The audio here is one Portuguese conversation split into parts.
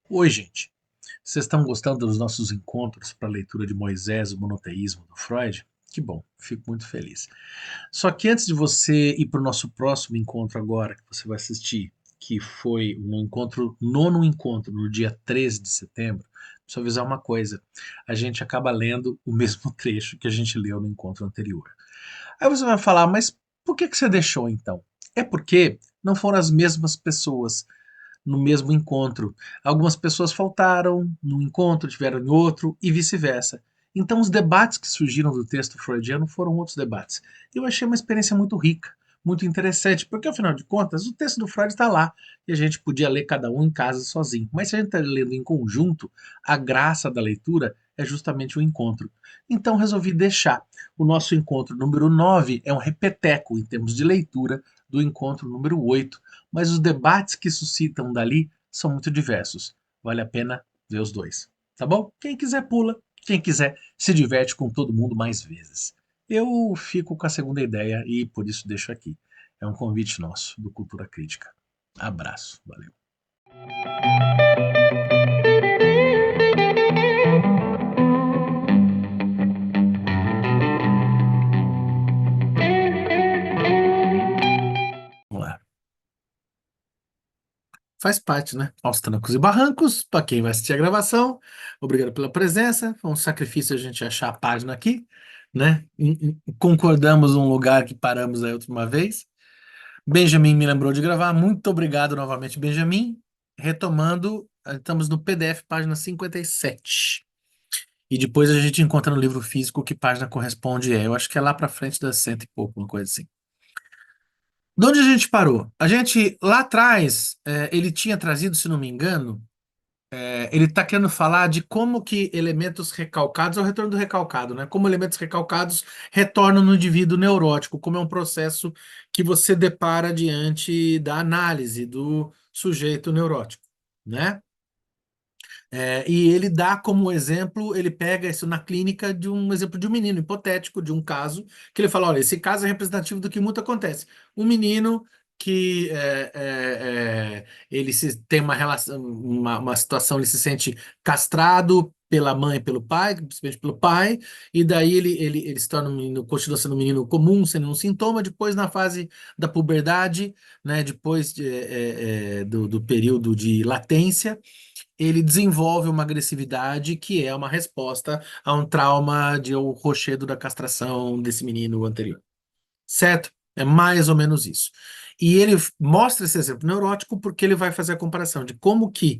Oi, gente. Vocês estão gostando dos nossos encontros para a leitura de Moisés, o monoteísmo do Freud? Que bom, fico muito feliz. Só que antes de você ir para o nosso próximo encontro agora, que você vai assistir, que foi um encontro, nono encontro, no dia 13 de setembro, preciso avisar uma coisa. A gente acaba lendo o mesmo trecho que a gente leu no encontro anterior. Aí você vai falar, mas por que que você deixou então? É porque não foram as mesmas pessoas no mesmo encontro. Algumas pessoas faltaram num encontro, tiveram em outro e vice-versa. Então, os debates que surgiram do texto freudiano foram outros debates. Eu achei uma experiência muito rica, muito interessante, porque afinal de contas, o texto do Freud está lá e a gente podia ler cada um em casa sozinho. Mas se a gente está lendo em conjunto, a graça da leitura é justamente o encontro. Então, resolvi deixar. O nosso encontro número 9 é um repeteco em termos de leitura do encontro número 8, mas os debates que suscitam dali são muito diversos. Vale a pena ver os dois. Tá bom? Quem quiser pula, quem quiser se diverte com todo mundo mais vezes. Eu fico com a segunda ideia e por isso deixo aqui. É um convite nosso do Cultura Crítica. Abraço, valeu. Vamos lá. Faz parte, né? Aos trancos e barrancos, para quem vai assistir a gravação. Obrigado pela presença. Foi um sacrifício a gente achar a página aqui, né? Concordamos um lugar que paramos aí outra uma vez. Benjamin me lembrou de gravar. Muito obrigado novamente, Benjamin. Retomando, estamos no PDF, página 57. E depois a gente encontra no livro físico que página corresponde. Eu acho que é lá para frente das cento e pouco, uma coisa assim. De onde a gente parou? A gente, lá atrás, ele tinha trazido, se não me engano, ele está querendo falar de como que elementos recalcados, é o retorno do recalcado, né? Como elementos recalcados retornam no indivíduo neurótico, como é um processo que você depara diante da análise do sujeito neurótico, né? E ele dá como exemplo, ele pega isso na clínica de um exemplo de um menino hipotético, de um caso, que ele fala, olha, esse caso é representativo do que muito acontece. Um menino que ele tem uma relação, uma situação, ele se sente castrado pela mãe e pelo pai, principalmente pelo pai, e daí ele se torna um menino, continua sendo um menino comum, sem nenhum sintoma, depois na fase da puberdade, né, depois do período de latência, ele desenvolve uma agressividade que é uma resposta a um trauma de o rochedo da castração desse menino anterior. Certo? É mais ou menos isso. E ele mostra esse exemplo neurótico porque ele vai fazer a comparação de como que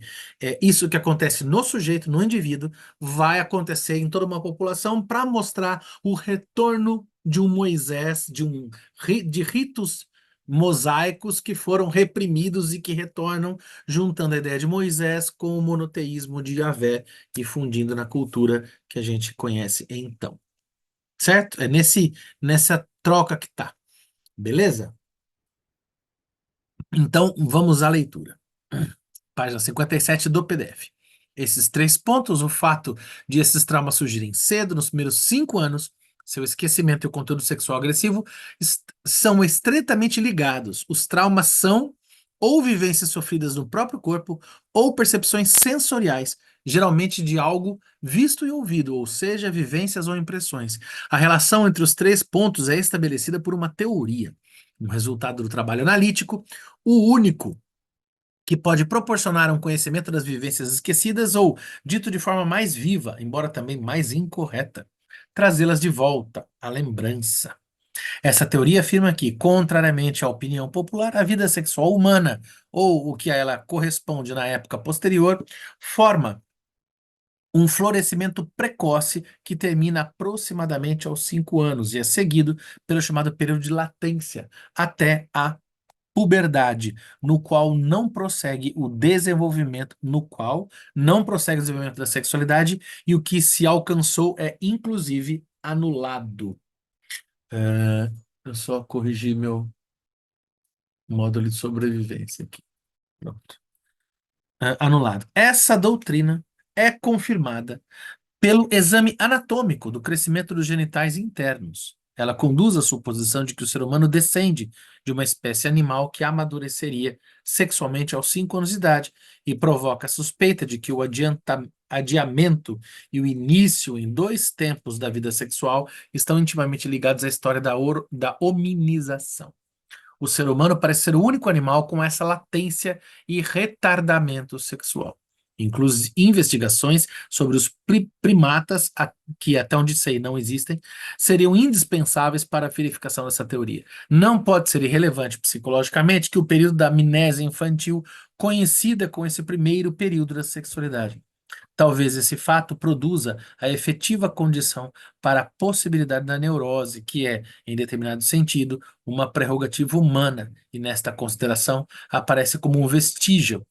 isso que acontece no sujeito, no indivíduo, vai acontecer em toda uma população para mostrar o retorno de um Moisés, de ritos mosaicos que foram reprimidos e que retornam, juntando a ideia de Moisés com o monoteísmo de Yahvé e fundindo na cultura que a gente conhece então. Certo? É nessa troca que tá. Beleza? Então, vamos à leitura. Página 57 do PDF. Esses três pontos, o fato de esses traumas surgirem cedo, nos primeiros 5 anos, seu esquecimento e o conteúdo sexual agressivo, são estreitamente ligados. Os traumas são ou vivências sofridas no próprio corpo, ou percepções sensoriais, geralmente de algo visto e ouvido, ou seja, vivências ou impressões. A relação entre os três pontos é estabelecida por uma teoria, um resultado do trabalho analítico, o único que pode proporcionar um conhecimento das vivências esquecidas ou, dito de forma mais viva, embora também mais incorreta, trazê-las de volta à lembrança. Essa teoria afirma que, contrariamente à opinião popular, a vida sexual humana, ou o que a ela corresponde na época posterior, forma um florescimento precoce que termina aproximadamente aos 5 anos e é seguido pelo chamado período de latência, até a puberdade, no qual não prossegue o desenvolvimento da sexualidade e o que se alcançou é inclusive anulado. É, eu só corrigi meu módulo de sobrevivência aqui. Pronto. Anulado. Essa doutrina é confirmada pelo exame anatômico do crescimento dos genitais internos. Ela conduz à suposição de que o ser humano descende de uma espécie animal que amadureceria sexualmente aos 5 anos de idade e provoca a suspeita de que o adiamento e o início em 2 tempos da vida sexual estão intimamente ligados à história da hominização. O ser humano parece ser o único animal com essa latência e retardamento sexual. Inclusive, investigações sobre os primatas, que até onde sei não existem, seriam indispensáveis para a verificação dessa teoria. Não pode ser irrelevante psicologicamente que o período da amnésia infantil coincida com esse primeiro período da sexualidade. Talvez esse fato produza a efetiva condição para a possibilidade da neurose, que é, em determinado sentido, uma prerrogativa humana, e nesta consideração aparece como um vestígio,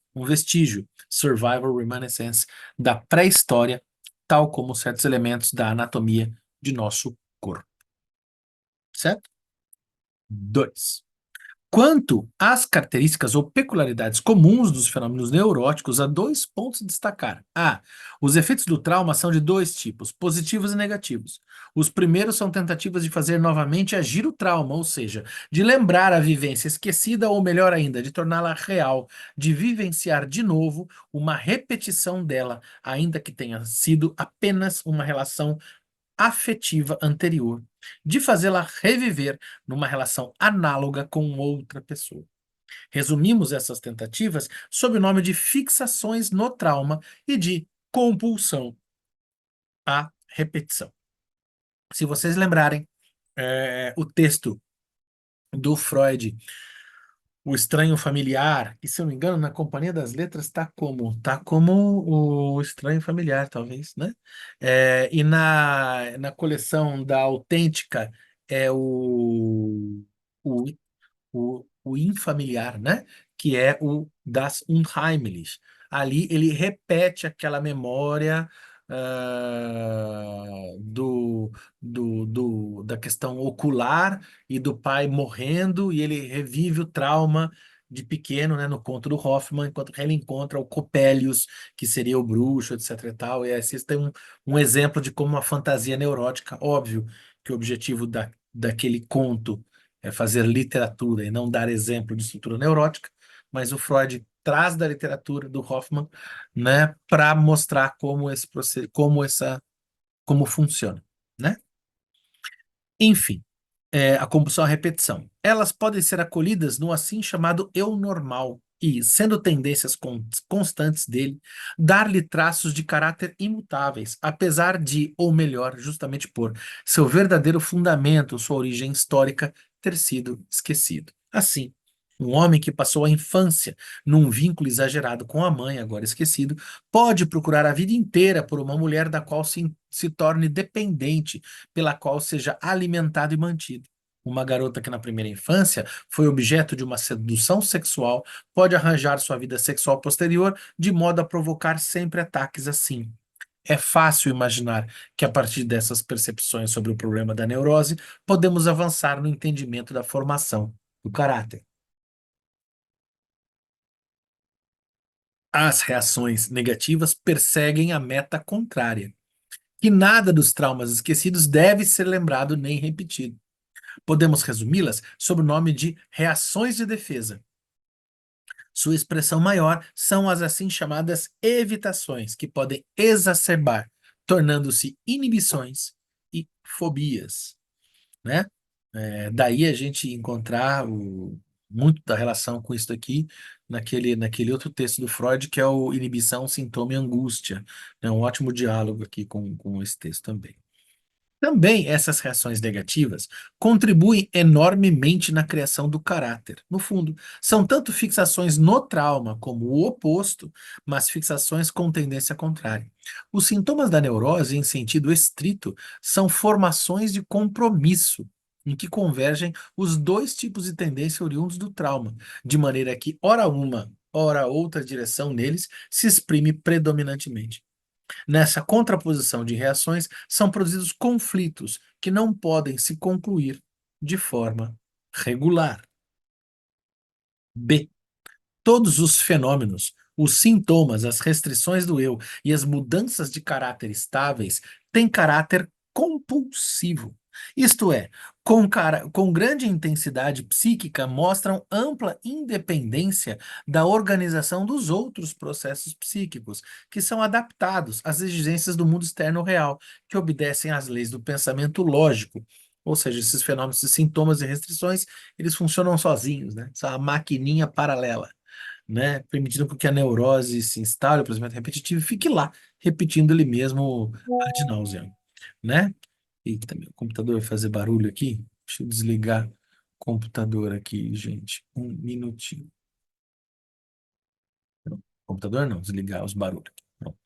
survival reminiscence, da pré-história, tal como certos elementos da anatomia de nosso corpo. Certo? 2. Quanto às características ou peculiaridades comuns dos fenômenos neuróticos, há 2 pontos a destacar. A. Os efeitos do trauma são de 2 tipos, positivos e negativos. Os primeiros são tentativas de fazer novamente agir o trauma, ou seja, de lembrar a vivência esquecida, ou melhor ainda, de torná-la real, de vivenciar de novo uma repetição dela, ainda que tenha sido apenas uma relação afetiva anterior, de fazê-la reviver numa relação análoga com outra pessoa. Resumimos essas tentativas sob o nome de fixações no trauma e de compulsão à repetição. Se vocês lembrarem, o texto do Freud, O Estranho Familiar, e se eu não me engano, na Companhia das Letras está como? Tá como O Estranho Familiar, talvez, né? E na coleção da Autêntica é o, o infamiliar, né? Que é o das Unheimlich. Ali ele repete aquela memória da questão ocular e do pai morrendo, e ele revive o trauma de pequeno, né, no conto do Hoffmann, enquanto ele encontra o Coppelius, que seria o bruxo, etc e tal. E esse tem um exemplo de como uma fantasia neurótica, óbvio que o objetivo daquele conto é fazer literatura e não dar exemplo de estrutura neurótica, mas o Freud traz da literatura do Hoffmann, né, para mostrar como esse processo, como funciona, né? Enfim, a compulsão à repetição. Elas podem ser acolhidas no assim chamado eu normal e, sendo tendências constantes dele, dar-lhe traços de caráter imutáveis, apesar de, ou melhor, justamente por seu verdadeiro fundamento, sua origem histórica, ter sido esquecido. Assim, um homem que passou a infância num vínculo exagerado com a mãe, agora esquecido, pode procurar a vida inteira por uma mulher da qual se torne dependente, pela qual seja alimentado e mantido. Uma garota que na primeira infância foi objeto de uma sedução sexual pode arranjar sua vida sexual posterior de modo a provocar sempre ataques assim. É fácil imaginar que, a partir dessas percepções sobre o problema da neurose, podemos avançar no entendimento da formação do caráter. As reações negativas perseguem a meta contrária, que nada dos traumas esquecidos deve ser lembrado nem repetido. Podemos resumi-las sob o nome de reações de defesa. Sua expressão maior são as assim chamadas evitações, que podem exacerbar, tornando-se inibições e fobias, né? Daí a gente encontrar muito da relação com isso aqui naquele outro texto do Freud, que é o Inibição, Sintoma e Angústia. É um ótimo diálogo aqui com esse texto também. Também essas reações negativas contribuem enormemente na criação do caráter. No fundo, são tanto fixações no trauma como o oposto, mas fixações com tendência contrária. Os sintomas da neurose, em sentido estrito, são formações de compromisso, em que convergem os 2 tipos de tendência oriundos do trauma, de maneira que, ora uma, ora outra direção neles se exprime predominantemente. Nessa contraposição de reações, são produzidos conflitos que não podem se concluir de forma regular. B. Todos os fenômenos, os sintomas, as restrições do eu e as mudanças de caráter estáveis têm caráter compulsivo. Isto é, com grande intensidade psíquica, mostram ampla independência da organização dos outros processos psíquicos, que são adaptados às exigências do mundo externo real, que obedecem às leis do pensamento lógico. Ou seja, esses fenômenos de sintomas e restrições, eles funcionam sozinhos, né? São uma maquininha paralela, né? Permitindo que a neurose se instale, o processamento repetitivo, e fique lá, repetindo ele mesmo ad nauseam, né? E também o computador vai fazer barulho aqui. Deixa eu desligar o computador aqui, gente. Um minutinho. Não, computador não, desligar os barulhos. Pronto.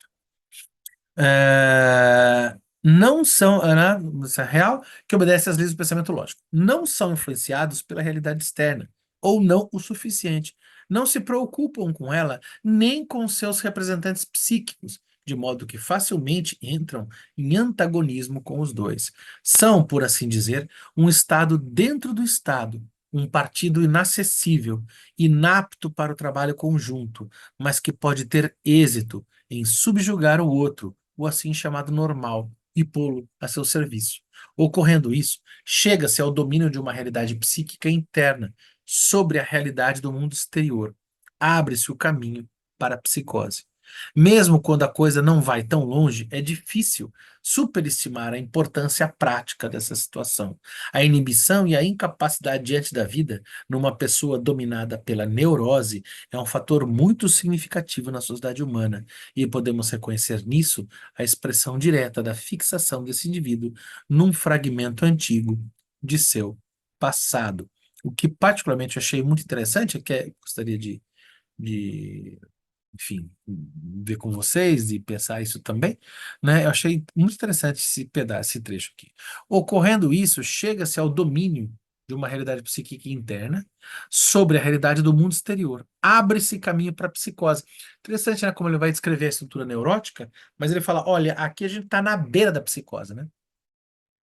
Não são, né, isso é real, que obedece às leis do pensamento lógico. Não são influenciados pela realidade externa, ou não o suficiente. Não se preocupam com ela, nem com seus representantes psíquicos, de modo que facilmente entram em antagonismo com os dois. São, por assim dizer, um estado dentro do estado, um partido inacessível, inapto para o trabalho conjunto, mas que pode ter êxito em subjugar o outro, o assim chamado normal, e pô-lo a seu serviço. Ocorrendo isso, chega-se ao domínio de uma realidade psíquica interna sobre a realidade do mundo exterior. Abre-se o caminho para a psicose. Mesmo quando a coisa não vai tão longe, é difícil superestimar a importância prática dessa situação. A inibição e a incapacidade diante da vida, numa pessoa dominada pela neurose, é um fator muito significativo na sociedade humana, e podemos reconhecer nisso a expressão direta da fixação desse indivíduo num fragmento antigo de seu passado. O que particularmente achei muito interessante, que gostaria de enfim, ver com vocês e pensar isso também, né? Eu achei muito interessante esse pedaço, esse trecho aqui. Ocorrendo isso, chega-se ao domínio de uma realidade psíquica interna sobre a realidade do mundo exterior. Abre-se caminho para a psicose. Interessante, né? Como ele vai descrever a estrutura neurótica, mas ele fala: olha, aqui a gente está na beira da psicose, né?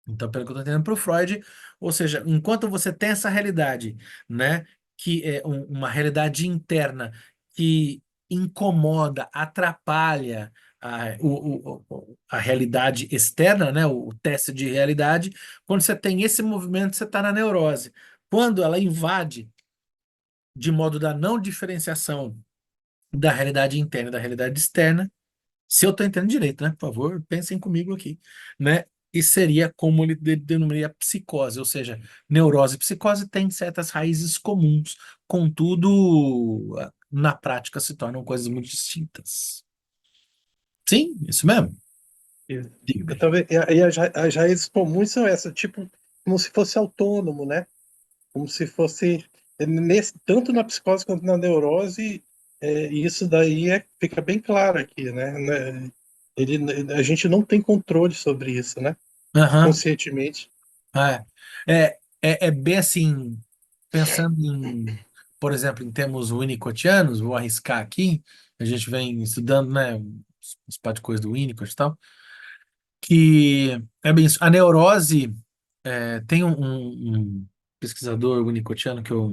Então, pelo que eu estou entendendo para o Freud, ou seja, enquanto você tem essa realidade, né, que é uma realidade interna que incomoda, atrapalha a realidade externa, né, o teste de realidade, quando você tem esse movimento, você está na neurose. Quando ela invade de modo da não diferenciação da realidade interna e da realidade externa, se eu estou entendendo direito, né? Por favor, pensem comigo aqui, né? E seria como ele denominaria psicose, ou seja, neurose e psicose têm certas raízes comuns, contudo, na prática se tornam coisas muito distintas. Sim, isso mesmo. E, Diga. talvez, as raízes comuns são essas, tipo, como se fosse autônomo, né? Como se fosse, tanto na psicose quanto na neurose, isso daí fica bem claro aqui, né? A gente não tem controle sobre isso, né? Aham. Conscientemente. É bem assim, pensando em, por exemplo, em termos winnicottianos, vou arriscar aqui, a gente vem estudando, né, os coisas do Winnicott e tal, que é bem isso. A neurose tem um pesquisador winnicottiano que eu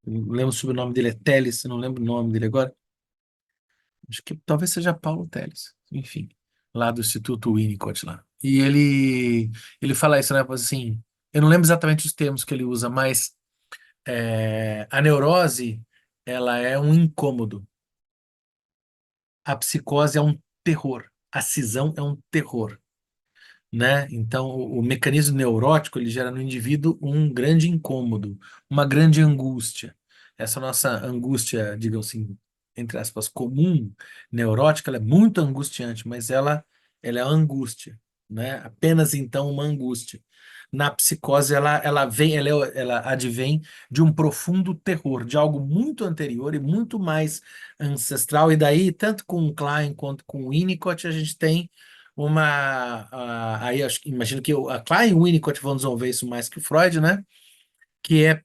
não lembro o sobrenome dele, é Telles, eu não lembro o nome dele agora. Acho que talvez seja Paulo Telles, enfim, lá do Instituto Winnicott lá. E ele fala isso, né? Assim, eu não lembro exatamente os termos que ele usa, mas a neurose ela é um incômodo, a psicose é um terror, a cisão é um terror, né? Então, o mecanismo neurótico ele gera no indivíduo um grande incômodo, uma grande angústia. Essa nossa angústia, digamos assim, entre aspas, comum, neurótica, ela é muito angustiante, mas ela é angústia, né? Apenas então uma angústia. Na psicose, ela vem, ela advém de um profundo terror, de algo muito anterior e muito mais ancestral. E daí, tanto com o Klein quanto com o Winnicott, a gente tem aí imagino que a Klein e o Winnicott vão desenvolver isso mais que o Freud, né? Que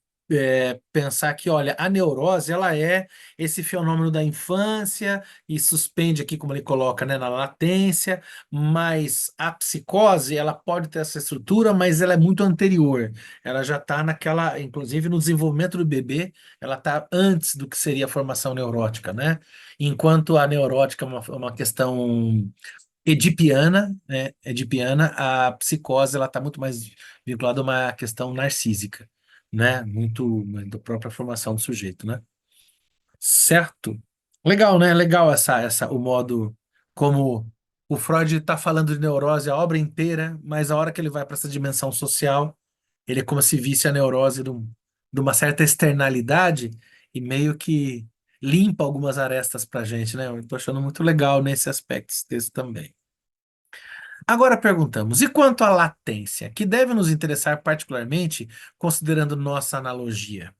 pensar que, olha, a neurose ela é esse fenômeno da infância e suspende aqui, como ele coloca, né, na latência, mas a psicose ela pode ter essa estrutura, mas ela é muito anterior. Ela já está naquela, inclusive no desenvolvimento do bebê, ela está antes do que seria a formação neurótica, né? Enquanto a neurótica é uma questão edipiana, né? Edipiana, a psicose ela está muito mais vinculada a uma questão narcísica, né? Muito da própria formação do sujeito, né? Certo? Legal, né? Legal o modo como o Freud está falando de neurose a obra inteira, mas a hora que ele vai para essa dimensão social, ele é como se visse a neurose de uma certa externalidade e meio que limpa algumas arestas para a gente, né? Eu estou achando muito legal nesse aspecto, esse texto também. Agora perguntamos, e quanto à latência, que deve nos interessar particularmente, considerando nossa analogia?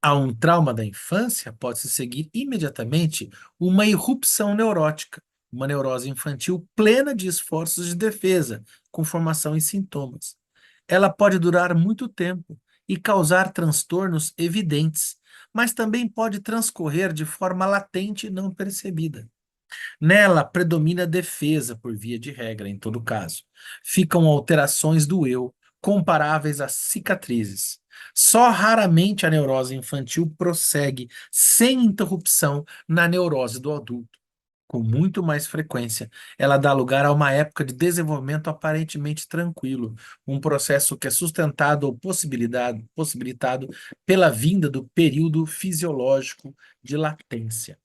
A um trauma da infância pode-se seguir imediatamente uma irrupção neurótica, uma neurose infantil plena de esforços de defesa, com formação e sintomas. Ela pode durar muito tempo e causar transtornos evidentes, mas também pode transcorrer de forma latente e não percebida. Nela predomina a defesa, por via de regra, em todo caso. Ficam alterações do eu, comparáveis a cicatrizes. Só raramente a neurose infantil prossegue sem interrupção na neurose do adulto. Com muito mais frequência, ela dá lugar a uma época de desenvolvimento aparentemente tranquilo, um processo que é sustentado ou possibilitado pela vinda do período fisiológico de latência.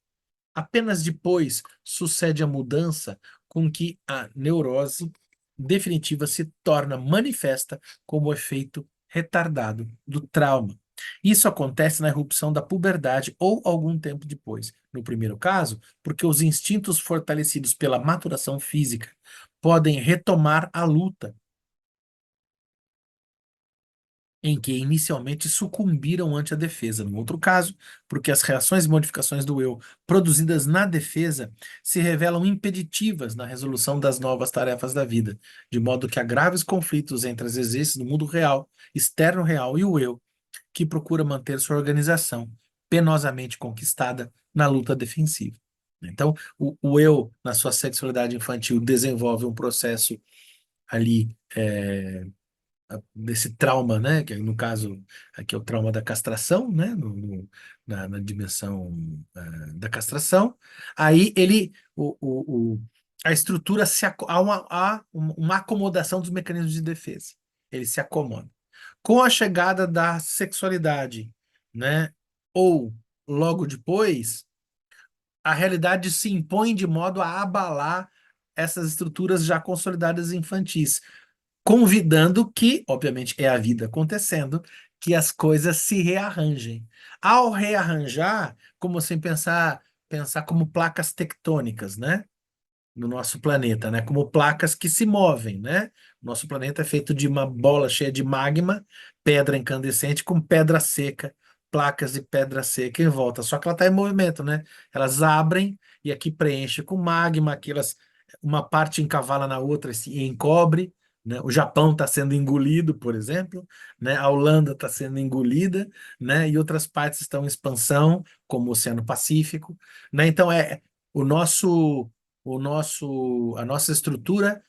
Apenas depois sucede a mudança com que a neurose definitiva se torna manifesta como efeito retardado do trauma. Isso acontece na irrupção da puberdade ou algum tempo depois. No primeiro caso, porque os instintos fortalecidos pela maturação física podem retomar a luta em que inicialmente sucumbiram ante a defesa. No outro caso, porque as reações e modificações do eu produzidas na defesa se revelam impeditivas na resolução das novas tarefas da vida, de modo que há graves conflitos entre as existências do mundo real, externo real e o eu, que procura manter sua organização penosamente conquistada na luta defensiva. Então, o eu, na sua sexualidade infantil, desenvolve um processo ali desse trauma, né? Que no caso aqui é o trauma da castração, né? Na dimensão da castração. Aí a estrutura há uma acomodação dos mecanismos de defesa. Ele se acomoda. Com a chegada da sexualidade, né? Ou logo depois, a realidade se impõe de modo a abalar essas estruturas já consolidadas infantis, convidando que, obviamente, é a vida acontecendo, que as coisas se rearranjem. Ao rearranjar, como sem pensar como placas tectônicas, né? No nosso planeta, né? Como placas que se movem, né? Nosso planeta é feito de uma bola cheia de magma, pedra incandescente com pedra seca, placas de pedra seca em volta. Só que ela está em movimento, né? Elas abrem e aqui preenche com magma, uma parte encavala na outra e encobre, né? O Japão está sendo engolido, por exemplo, né? A Holanda está sendo engolida, né? E outras partes estão em expansão, como o Oceano Pacífico, né? Então o nosso a nossa estrutura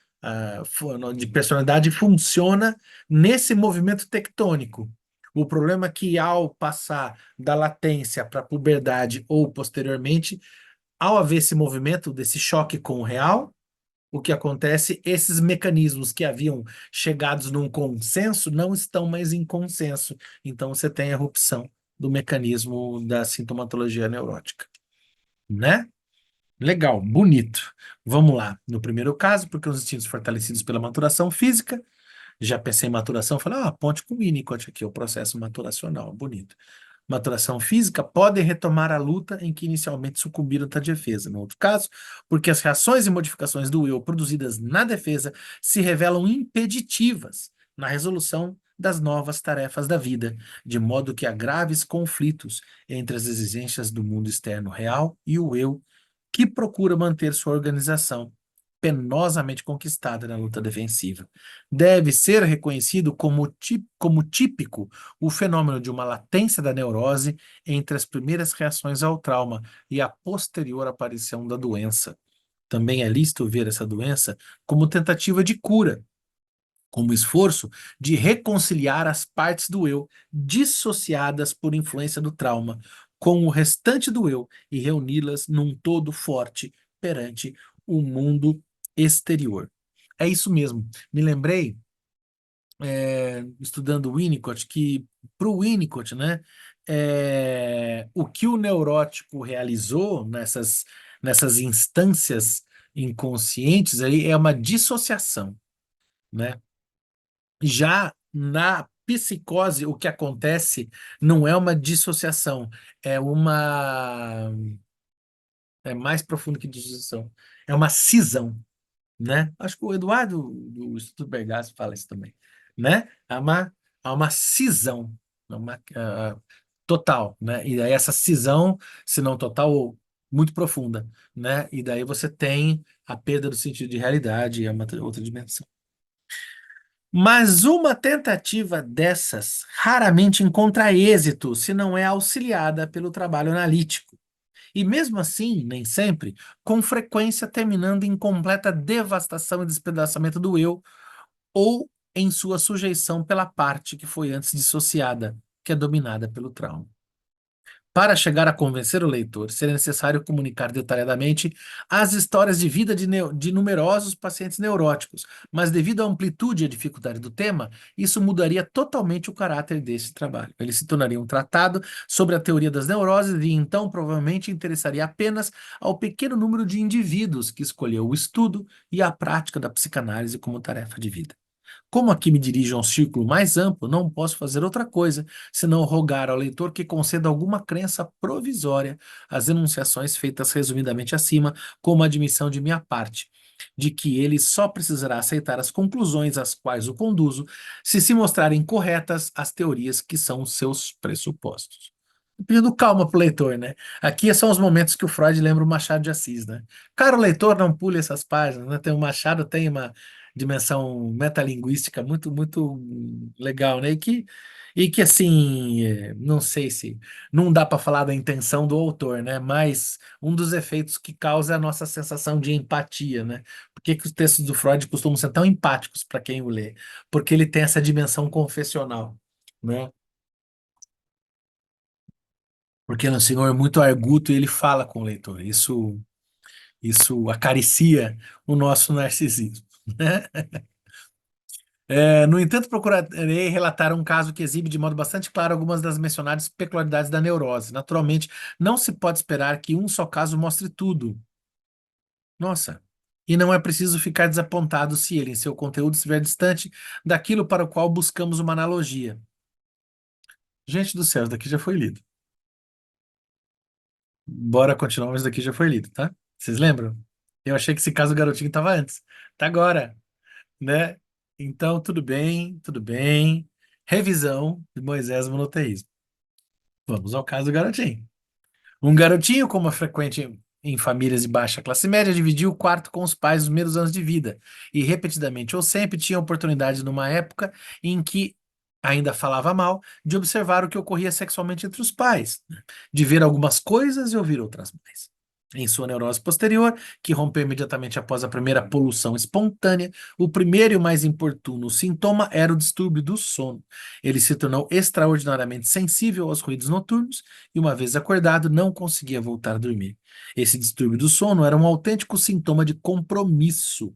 de personalidade funciona nesse movimento tectônico. O problema é que ao passar da latência para a puberdade ou posteriormente, ao haver esse movimento, desse choque com o real, o que acontece? Esses mecanismos que haviam chegados num consenso não estão mais em consenso. Então você tem a erupção do mecanismo da sintomatologia neurótica, né? Legal, bonito. Vamos lá. No primeiro caso, porque os instintos fortalecidos pela maturação física, já pensei em maturação, falei, ponte com o Winnicott aqui, o processo maturacional, bonito. Maturação física podem retomar a luta em que inicialmente sucumbiram à defesa. No outro caso, porque as reações e modificações do eu produzidas na defesa se revelam impeditivas na resolução das novas tarefas da vida, de modo que há graves conflitos entre as exigências do mundo externo real e o eu que procura manter sua organização penosamente conquistada na luta defensiva. Deve ser reconhecido como típico o fenômeno de uma latência da neurose entre as primeiras reações ao trauma e a posterior aparição da doença. Também é lícito ver essa doença como tentativa de cura, como esforço de reconciliar as partes do eu dissociadas por influência do trauma com o restante do eu e reuni-las num todo forte perante o mundo exterior. É isso mesmo. Me lembrei, estudando o Winnicott, que para o Winnicott, né, o que o neurótico realizou nessas instâncias inconscientes aí é uma dissociação, né? Já na psicose, o que acontece não é uma dissociação, é uma é mais profundo que dissociação, é uma cisão, né? Acho que o Eduardo do Instituto Bergasse fala isso também, né? Há uma cisão, total, né? E aí essa cisão, se não total, muito profunda, né? E daí você tem a perda do sentido de realidade, é uma outra dimensão. Mas uma tentativa dessas raramente encontra êxito se não é auxiliada pelo trabalho analítico. E mesmo assim, nem sempre, com frequência terminando em completa devastação e despedaçamento do eu, ou em sua sujeição pela parte que foi antes dissociada, que é dominada pelo trauma. Para chegar a convencer o leitor, seria necessário comunicar detalhadamente as histórias de vida de numerosos pacientes neuróticos, mas devido à amplitude e à dificuldade do tema, isso mudaria totalmente o caráter desse trabalho. Ele se tornaria um tratado sobre a teoria das neuroses e então provavelmente interessaria apenas ao pequeno número de indivíduos que escolheu o estudo e a prática da psicanálise como tarefa de vida. Como aqui me dirijo a um círculo mais amplo, não posso fazer outra coisa senão rogar ao leitor que conceda alguma crença provisória às enunciações feitas resumidamente acima, como admissão de minha parte, de que ele só precisará aceitar as conclusões às quais o conduzo, se mostrarem corretas as teorias que são os seus pressupostos. Pedindo calma para o leitor, né? Aqui são os momentos que o Freud lembra o Machado de Assis, né? Caro leitor, não pule essas páginas, né? O Machado tem uma dimensão metalinguística muito, muito legal, né? E que assim, não sei se não dá para falar da intenção do autor, né? Mas um dos efeitos que causa é a nossa sensação de empatia, né? Por que que os textos do Freud costumam ser tão empáticos para quem o lê? Porque ele tem essa dimensão confessional, né? Porque ele é um senhor muito arguto e ele fala com o leitor. Isso acaricia o nosso narcisismo, né? No entanto, procurarei relatar um caso que exibe de modo bastante claro algumas das mencionadas peculiaridades da neurose. Naturalmente, não se pode esperar que um só caso mostre tudo. Nossa. E não é preciso ficar desapontado se ele, em seu conteúdo, estiver distante daquilo para o qual buscamos uma analogia. Gente do céu, isso daqui já foi lido. Bora continuar, mas isso daqui já foi lido, tá? Vocês lembram? Eu achei que esse caso do garotinho estava antes. Tá agora, né? Então, tudo bem, tudo bem. Revisão de Moisés no monoteísmo. Vamos ao caso do garotinho. Um garotinho, como é frequente em famílias de baixa classe média, dividiu o quarto com os pais nos primeiros anos de vida e repetidamente ou sempre tinha oportunidade numa época em que ainda falava mal de observar o que ocorria sexualmente entre os pais, né? De ver algumas coisas e ouvir outras mais. Em sua neurose posterior, que rompeu imediatamente após a primeira poluição espontânea, o primeiro e o mais importuno sintoma era o distúrbio do sono. Ele se tornou extraordinariamente sensível aos ruídos noturnos e, uma vez acordado, não conseguia voltar a dormir. Esse distúrbio do sono era um autêntico sintoma de compromisso.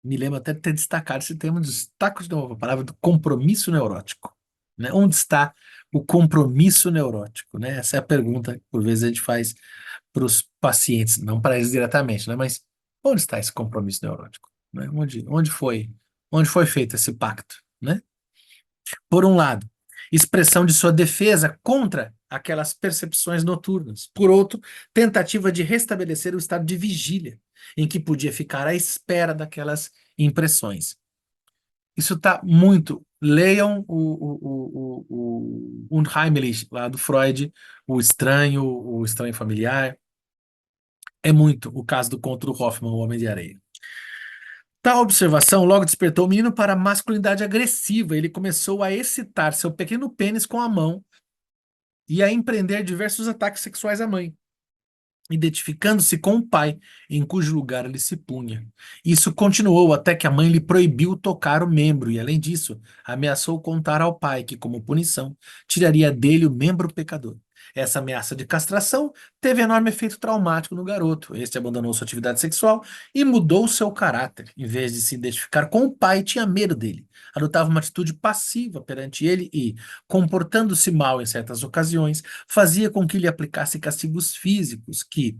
Me lembro até de ter destacado esse termo, destaco de novo a palavra do compromisso neurótico, né? Onde está o compromisso neurótico, né? Essa é a pergunta que, por vezes, a gente faz para os pacientes, não para eles diretamente, né? Mas onde está esse compromisso neurótico, né? Onde foi feito esse pacto, né? Por um lado, expressão de sua defesa contra aquelas percepções noturnas. Por outro, tentativa de restabelecer o estado de vigília, em que podia ficar à espera daquelas impressões. Isso está muito. Leiam o Unheimlich, lá do Freud, o estranho familiar. É muito o caso do conto do Hoffman, O Homem de Areia. Tal observação logo despertou o menino para a masculinidade agressiva. Ele começou a excitar seu pequeno pênis com a mão e a empreender diversos ataques sexuais à mãe, identificando-se com o pai, em cujo lugar ele se punha. Isso continuou até que a mãe lhe proibiu tocar o membro e, além disso, ameaçou contar ao pai que, como punição, tiraria dele o membro pecador. Essa ameaça de castração teve enorme efeito traumático no garoto. Este abandonou sua atividade sexual e mudou seu caráter. Em vez de se identificar com o pai, tinha medo dele. Adotava uma atitude passiva perante ele e, comportando-se mal em certas ocasiões, fazia com que lhe aplicasse castigos físicos que,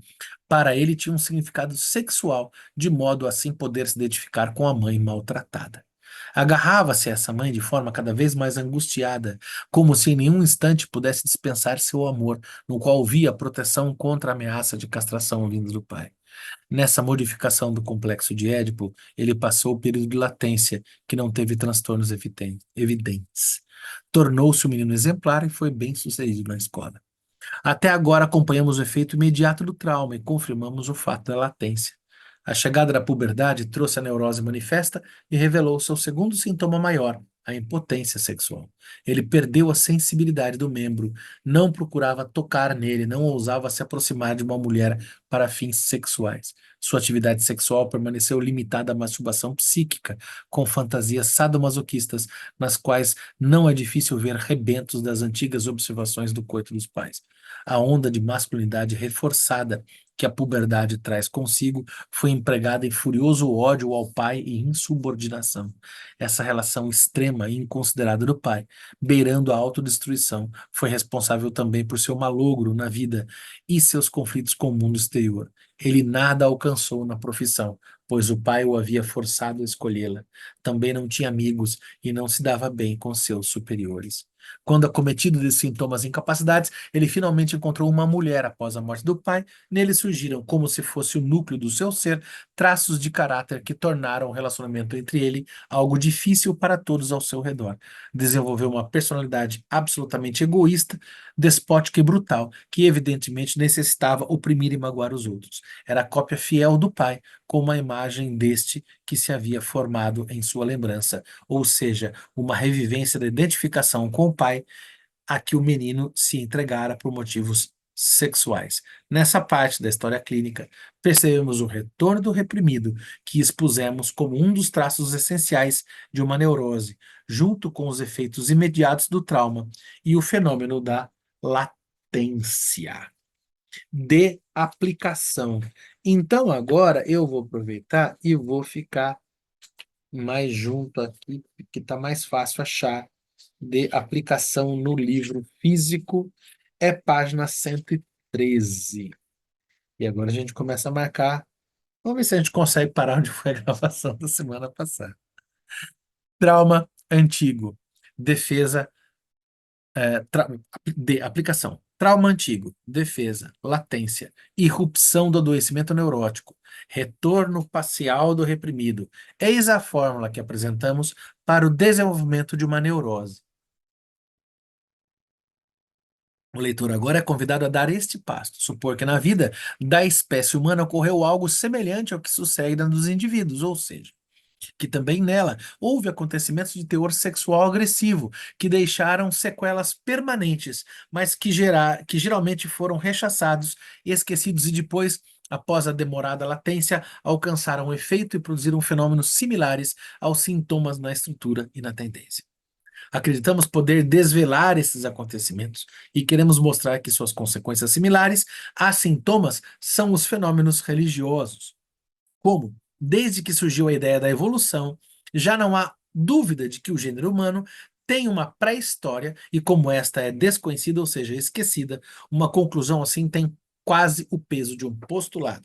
para ele, tinham um significado sexual, de modo a assim poder se identificar com a mãe maltratada. Agarrava-se a essa mãe de forma cada vez mais angustiada, como se em nenhum instante pudesse dispensar seu amor, no qual via proteção contra a ameaça de castração vinda do pai. Nessa modificação do complexo de Édipo, ele passou o período de latência, que não teve transtornos evidentes. Tornou-se um menino exemplar e foi bem sucedido na escola. Até agora acompanhamos o efeito imediato do trauma e confirmamos o fato da latência. A chegada da puberdade trouxe a neurose manifesta e revelou seu segundo sintoma maior, a impotência sexual. Ele perdeu a sensibilidade do membro, não procurava tocar nele, não ousava se aproximar de uma mulher para fins sexuais. Sua atividade sexual permaneceu limitada à masturbação psíquica, com fantasias sadomasoquistas, nas quais não é difícil ver rebentos das antigas observações do coito dos pais. A onda de masculinidade reforçada que a puberdade traz consigo foi empregada em furioso ódio ao pai e insubordinação. Essa relação extrema e inconsiderada do pai, beirando a autodestruição, foi responsável também por seu malogro na vida e seus conflitos com o mundo exterior. Ele nada alcançou na profissão, pois o pai o havia forçado a escolhê-la. Também não tinha amigos e não se dava bem com seus superiores. Quando acometido de sintomas e incapacidades, ele finalmente encontrou uma mulher após a morte do pai. Nele surgiram, como se fosse o núcleo do seu ser, traços de caráter que tornaram o relacionamento entre ele algo difícil para todos ao seu redor. Desenvolveu uma personalidade absolutamente egoísta, despótica e brutal, que evidentemente necessitava oprimir e magoar os outros. Era a cópia fiel do pai, com uma imagem deste que se havia formado em sua lembrança, ou seja, uma revivência da identificação com o pai a que o menino se entregara por motivos sexuais. Nessa parte da história clínica, percebemos o retorno do reprimido, que expusemos como um dos traços essenciais de uma neurose, junto com os efeitos imediatos do trauma e o fenômeno da latência de aplicação. Então, agora eu vou aproveitar e vou ficar mais junto aqui, que está mais fácil achar de aplicação no livro físico, é página 113. E agora a gente começa a marcar. Vamos ver se a gente consegue parar onde foi a gravação da semana passada. Trauma antigo. Defesa de aplicação. Trauma antigo, defesa, latência, irrupção do adoecimento neurótico, retorno parcial do reprimido. Eis a fórmula que apresentamos para o desenvolvimento de uma neurose. O leitor agora é convidado a dar este passo, supor que na vida da espécie humana ocorreu algo semelhante ao que sucede na dos indivíduos, ou seja, que também nela houve acontecimentos de teor sexual agressivo que deixaram sequelas permanentes, mas que geralmente foram rechaçados e esquecidos e depois, após a demorada latência, alcançaram efeito e produziram fenômenos similares aos sintomas na estrutura e na tendência. Acreditamos poder desvelar esses acontecimentos e queremos mostrar que suas consequências similares a sintomas são os fenômenos religiosos. Como, desde que surgiu a ideia da evolução, já não há dúvida de que o gênero humano tem uma pré-história e, como esta é desconhecida, ou seja, esquecida, uma conclusão assim tem quase o peso de um postulado.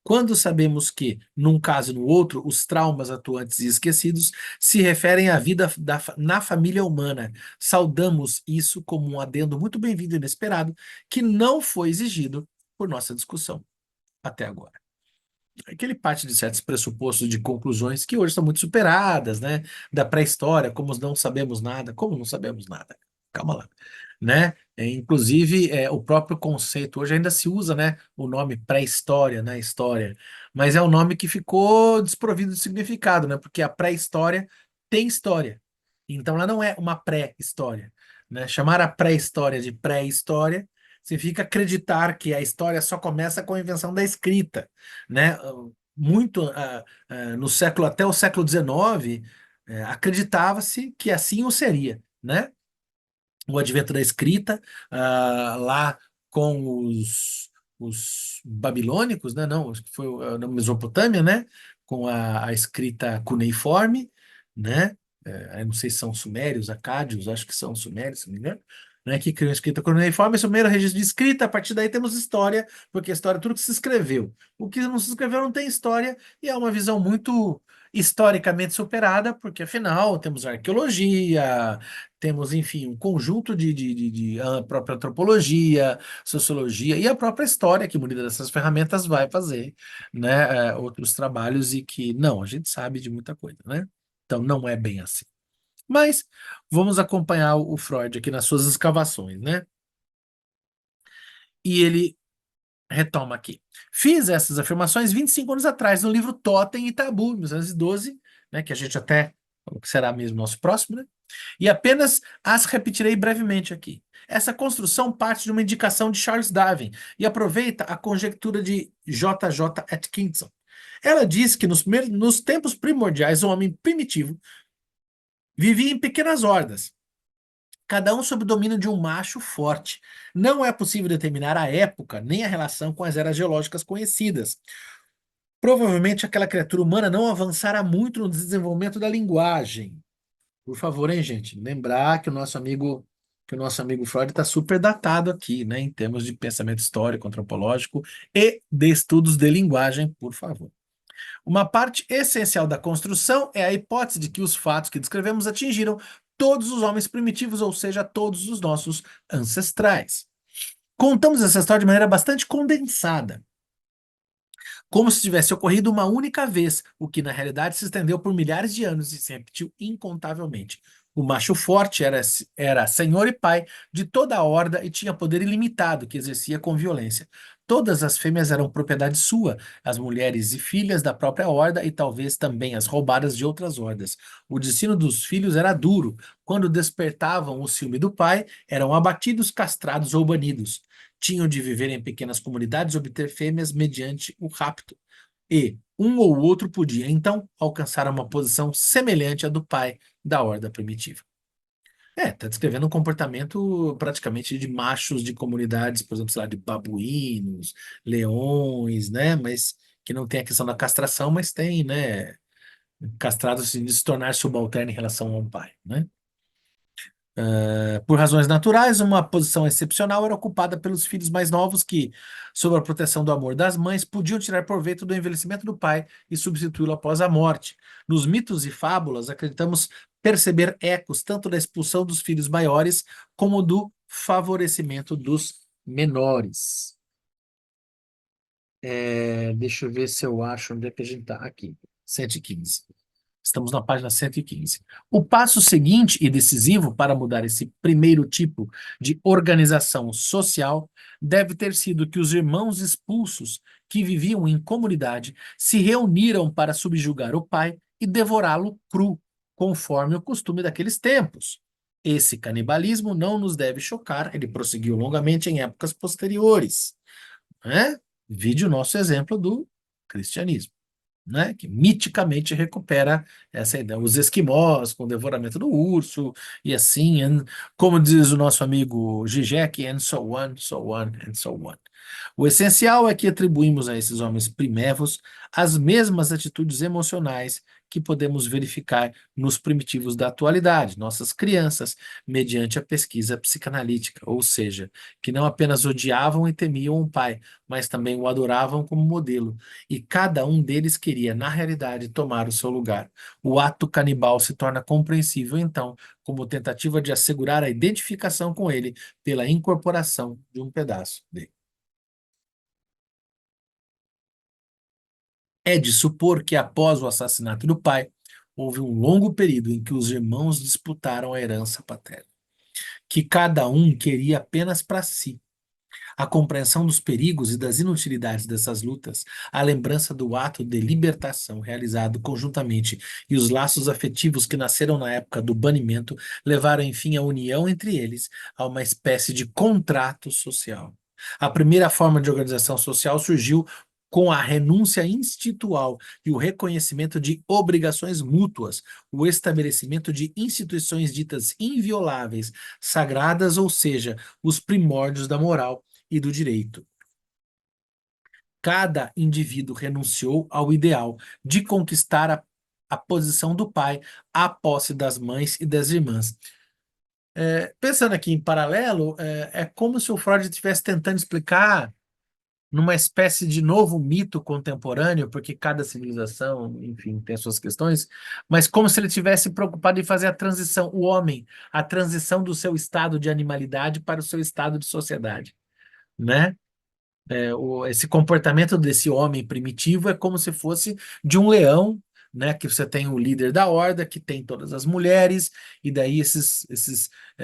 Quando sabemos que, num caso e no outro, os traumas atuantes e esquecidos se referem à vida na família humana, saudamos isso como um adendo muito bem-vindo e inesperado, que não foi exigido por nossa discussão até agora. Aquele parte de certos pressupostos de conclusões que hoje são muito superadas, né? Da pré-história, como não sabemos nada, como não sabemos nada. Calma lá, né? Inclusive, o próprio conceito hoje ainda se usa, né? O nome pré-história na história, mas é um nome que ficou desprovido de significado, né? Porque a pré-história tem história, então ela não é uma pré-história, né? Chamar a pré-história de pré-história significa acreditar que a história só começa com a invenção da escrita, né? Muito no século até o século XIX, acreditava-se que assim o seria, né? O advento da escrita, lá com os babilônicos, né? Não, acho que foi na Mesopotâmia, né? Com a escrita cuneiforme, né? Eu não sei se são sumérios, acádios, acho que são sumérios, se não me engano, né? Que criam a escrita cuneiforme, esse é o primeiro registro de escrita, a partir daí temos história, porque a história é tudo que se escreveu. O que não se escreveu não tem história, e é uma visão muito historicamente superada, porque afinal temos arqueologia, temos, enfim, um conjunto de a própria antropologia, sociologia e a própria história que, munida dessas ferramentas, vai fazer, né, outros trabalhos e que, não, a gente sabe de muita coisa, né? Então, não é bem assim. Mas vamos acompanhar o Freud aqui nas suas escavações, né? E ele retoma aqui. Fiz essas afirmações 25 anos atrás no livro Totem e Tabu, 1912, né, que a gente até falou que será mesmo nosso próximo, né? E apenas as repetirei brevemente aqui. Essa construção parte de uma indicação de Charles Darwin e aproveita a conjectura de J. J. Atkinson. Ela diz que nos tempos primordiais o homem primitivo vivia em pequenas hordas, cada um sob o domínio de um macho forte. Não é possível determinar a época nem a relação com as eras geológicas conhecidas. Provavelmente aquela criatura humana não avançara muito no desenvolvimento da linguagem. Por favor, hein, gente? Lembrar que o nosso amigo Freud está super datado aqui, né, em termos de pensamento histórico, antropológico e de estudos de linguagem, por favor. Uma parte essencial da construção é a hipótese de que os fatos que descrevemos atingiram todos os homens primitivos, ou seja, todos os nossos ancestrais. Contamos essa história de maneira bastante condensada, como se tivesse ocorrido uma única vez, o que na realidade se estendeu por milhares de anos e se repetiu incontavelmente. O macho forte era senhor e pai de toda a horda e tinha poder ilimitado que exercia com violência. Todas as fêmeas eram propriedade sua, as mulheres e filhas da própria horda e talvez também as roubadas de outras hordas. O destino dos filhos era duro. Quando despertavam o ciúme do pai, eram abatidos, castrados ou banidos. Tinham de viver em pequenas comunidades e obter fêmeas mediante o rapto. E um ou outro podia, então, alcançar uma posição semelhante à do pai da horda primitiva. Está descrevendo um comportamento praticamente de machos de comunidades, por exemplo, sei lá, de babuínos, leões, né? Mas que não tem a questão da castração, mas tem, né? Castrados assim, de se tornar subalterno em relação ao pai, né? Por razões naturais, uma posição excepcional era ocupada pelos filhos mais novos que, sob a proteção do amor das mães, podiam tirar proveito do envelhecimento do pai e substituí-lo após a morte. Nos mitos e fábulas, acreditamos perceber ecos tanto da expulsão dos filhos maiores como do favorecimento dos menores. Deixa eu ver se eu acho onde é que a gente está aqui. 115. Estamos na página 115. O passo seguinte e decisivo para mudar esse primeiro tipo de organização social deve ter sido que os irmãos expulsos que viviam em comunidade se reuniram para subjugar o pai e devorá-lo cru, conforme o costume daqueles tempos. Esse canibalismo não nos deve chocar, ele prosseguiu longamente em épocas posteriores, né? Vide o nosso exemplo do cristianismo, né, que miticamente recupera essa ideia. Os esquimós com o devoramento do urso, e assim, como diz o nosso amigo Zizek, and so on, so on, and so on. O essencial é que atribuímos a esses homens primevos as mesmas atitudes emocionais que podemos verificar nos primitivos da atualidade, nossas crianças, mediante a pesquisa psicanalítica, ou seja, que não apenas odiavam e temiam o pai, mas também o adoravam como modelo, e cada um deles queria, na realidade, tomar o seu lugar. O ato canibal se torna compreensível, então, como tentativa de assegurar a identificação com ele pela incorporação de um pedaço dele. É de supor que após o assassinato do pai, houve um longo período em que os irmãos disputaram a herança paterna, que cada um queria apenas para si. A compreensão dos perigos e das inutilidades dessas lutas, a lembrança do ato de libertação realizado conjuntamente e os laços afetivos que nasceram na época do banimento levaram, enfim, a união entre eles a uma espécie de contrato social. A primeira forma de organização social surgiu com a renúncia institucional e o reconhecimento de obrigações mútuas, o estabelecimento de instituições ditas invioláveis, sagradas, ou seja, os primórdios da moral, e do direito. Cada indivíduo renunciou ao ideal de conquistar a posição do pai, a posse das mães e das irmãs. Pensando aqui em paralelo, é como se o Freud estivesse tentando explicar numa espécie de novo mito contemporâneo, porque cada civilização, enfim, tem suas questões, mas como se ele tivesse preocupado em fazer a transição, o homem, a transição do seu estado de animalidade para o seu estado de sociedade, né? Esse comportamento desse homem primitivo é como se fosse de um leão, né? Que você tem o líder da horda, que tem todas as mulheres, e daí esses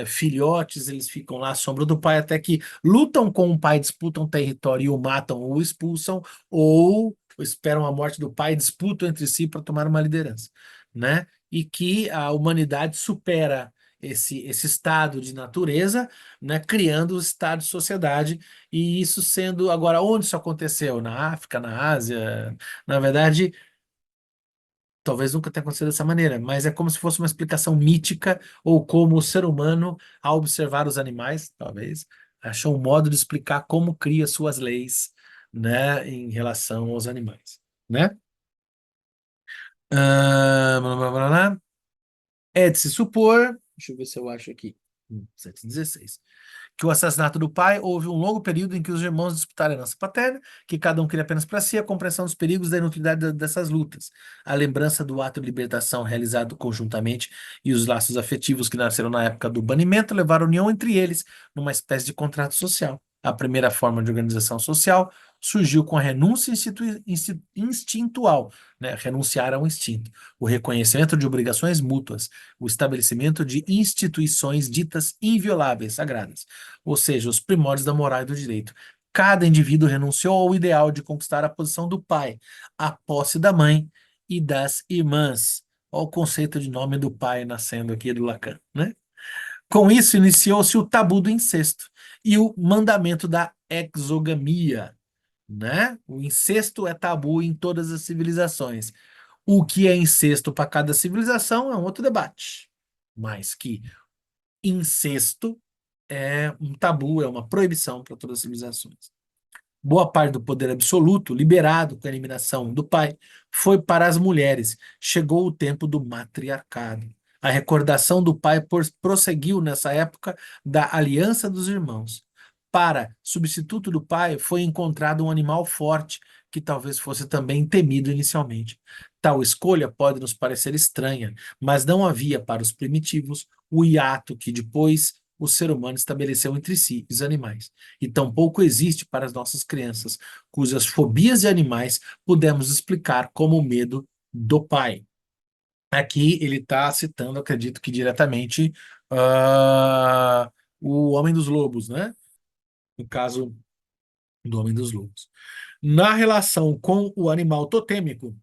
filhotes, eles ficam lá à sombra do pai, até que lutam com o pai, disputam território e o matam ou o expulsam, ou esperam a morte do pai, disputam entre si para tomar uma liderança, né? E que a humanidade supera esse estado de natureza, né? Criando o estado de sociedade, e isso sendo agora, onde isso aconteceu? Na África, na Ásia? Na verdade, talvez nunca tenha acontecido dessa maneira, mas é como se fosse uma explicação mítica, ou como o ser humano, ao observar os animais, talvez, achou um modo de explicar como cria suas leis, né, em relação aos animais, né? Blá, blá, blá, blá. É de se supor, deixa eu ver se eu acho aqui, 716, que o assassinato do pai houve um longo período em que os irmãos disputaram a herança paterna, que cada um queria apenas para si, a compreensão dos perigos da inutilidade dessas lutas, a lembrança do ato de libertação realizado conjuntamente e os laços afetivos que nasceram na época do banimento levaram a união entre eles numa espécie de contrato social. A primeira forma de organização social surgiu com a renúncia instintual, né? Renunciar ao instinto, o reconhecimento de obrigações mútuas, o estabelecimento de instituições ditas invioláveis, sagradas, ou seja, os primórdios da moral e do direito. Cada indivíduo renunciou ao ideal de conquistar a posição do pai, a posse da mãe e das irmãs. Olha o conceito de nome do pai nascendo aqui do Lacan, né? Com isso, iniciou-se o tabu do incesto e o mandamento da exogamia, né? O incesto é tabu em todas as civilizações. O que é incesto para cada civilização é um outro debate, mas que incesto é um tabu, é uma proibição para todas as civilizações. Boa parte do poder absoluto, liberado com a eliminação do pai, foi para as mulheres. Chegou o tempo do matriarcado. A recordação do pai prosseguiu nessa época da aliança dos irmãos. Para substituto do pai, foi encontrado um animal forte, que talvez fosse também temido inicialmente. Tal escolha pode nos parecer estranha, mas não havia para os primitivos o hiato que depois o ser humano estabeleceu entre si e os animais, e tampouco existe para as nossas crianças, cujas fobias de animais podemos explicar como o medo do pai. Aqui ele está citando, acredito que diretamente, o Homem dos Lobos, né? No caso do Homem dos Lobos. Na relação com o animal totêmico,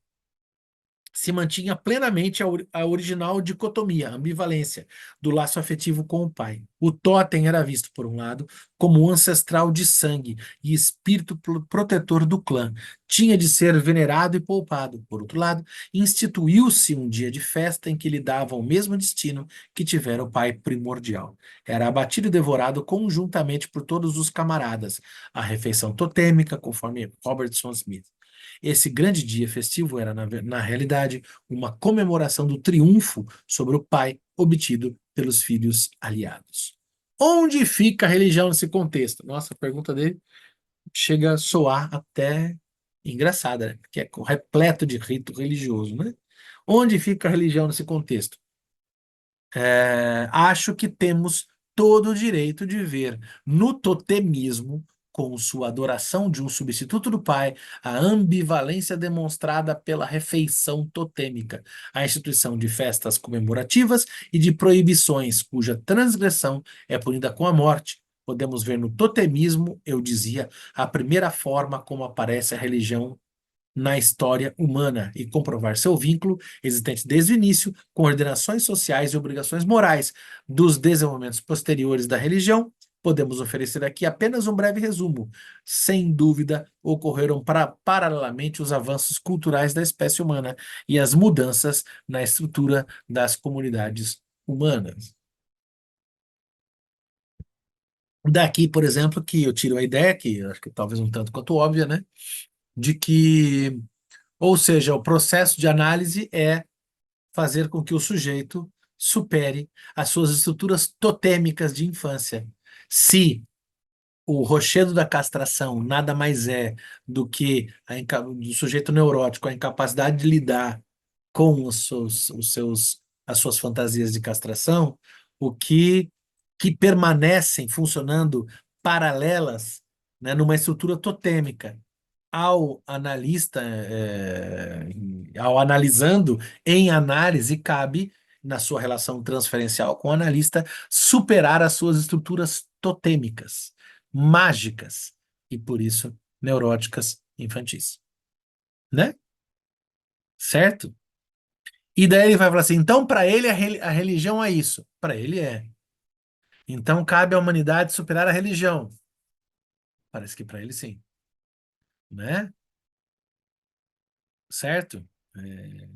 se mantinha plenamente a original dicotomia, a ambivalência do laço afetivo com o pai. O totem era visto, por um lado, como um ancestral de sangue e espírito protetor do clã. Tinha de ser venerado e poupado. Por outro lado, instituiu-se um dia de festa em que lhe dava o mesmo destino que tivera o pai primordial. Era abatido e devorado conjuntamente por todos os camaradas. A refeição totêmica, conforme Robertson Smith. Esse grande dia festivo era, na realidade, uma comemoração do triunfo sobre o pai obtido pelos filhos aliados. Onde fica a religião nesse contexto? Nossa, a pergunta dele chega a soar até engraçada, né? Porque é repleto de rito religioso, né? Onde fica a religião nesse contexto? Acho que temos todo o direito de ver no totemismo, com sua adoração de um substituto do pai, a ambivalência demonstrada pela refeição totêmica, a instituição de festas comemorativas e de proibições cuja transgressão é punida com a morte. Podemos ver no totemismo, eu dizia, a primeira forma como aparece a religião na história humana e comprovar seu vínculo, existente desde o início, com ordenações sociais e obrigações morais dos desenvolvimentos posteriores da religião. Podemos oferecer aqui apenas um breve resumo. Sem dúvida, ocorreram paralelamente os avanços culturais da espécie humana e as mudanças na estrutura das comunidades humanas. Daqui, por exemplo, que eu tiro a ideia, que eu acho que talvez um tanto quanto óbvia, né? De que, ou seja, o processo de análise é fazer com que o sujeito supere as suas estruturas totêmicas de infância. Se o rochedo da castração nada mais é do que do sujeito neurótico, a incapacidade de lidar com as suas fantasias de castração, o que permanecem funcionando paralelas, né, numa estrutura totêmica. Ao analista, ao analisando, em análise, cabe, na sua relação transferencial com o analista, superar as suas estruturas totêmicas, mágicas, e por isso neuróticas infantis. Né? Certo? E daí ele vai falar assim: então, para ele, a religião é isso. Para ele é. Então, cabe à humanidade superar a religião. Parece que para ele, sim. Né? Certo? É,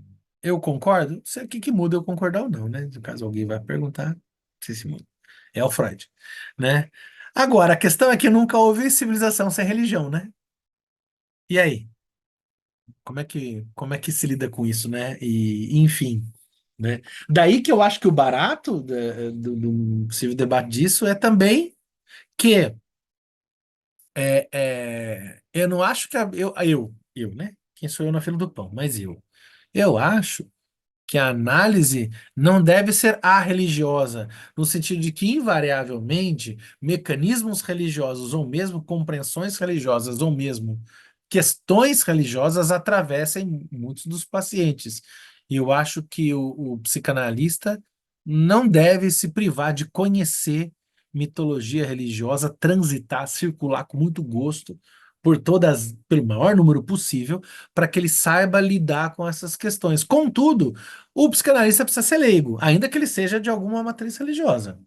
eu concordo? Não sei o que que muda eu concordar ou não, né? Caso alguém vai perguntar, não sei se muda. É o Freud, né? Agora, a questão é que nunca houve civilização sem religião, né? E aí? Como é que se lida com isso, né? E, enfim, né? Daí que eu acho que o barato do possível debate disso é também que eu não acho que né? Quem sou eu na fila do pão? Mas eu acho que a análise não deve ser religiosa, no sentido de que, invariavelmente, mecanismos religiosos, ou mesmo compreensões religiosas, ou mesmo questões religiosas atravessem muitos dos pacientes. E eu acho que o psicanalista não deve se privar de conhecer mitologia religiosa, transitar, circular com muito gosto pelo maior número possível, para que ele saiba lidar com essas questões. Contudo, o psicanalista precisa ser leigo, ainda que ele seja de alguma matriz religiosa.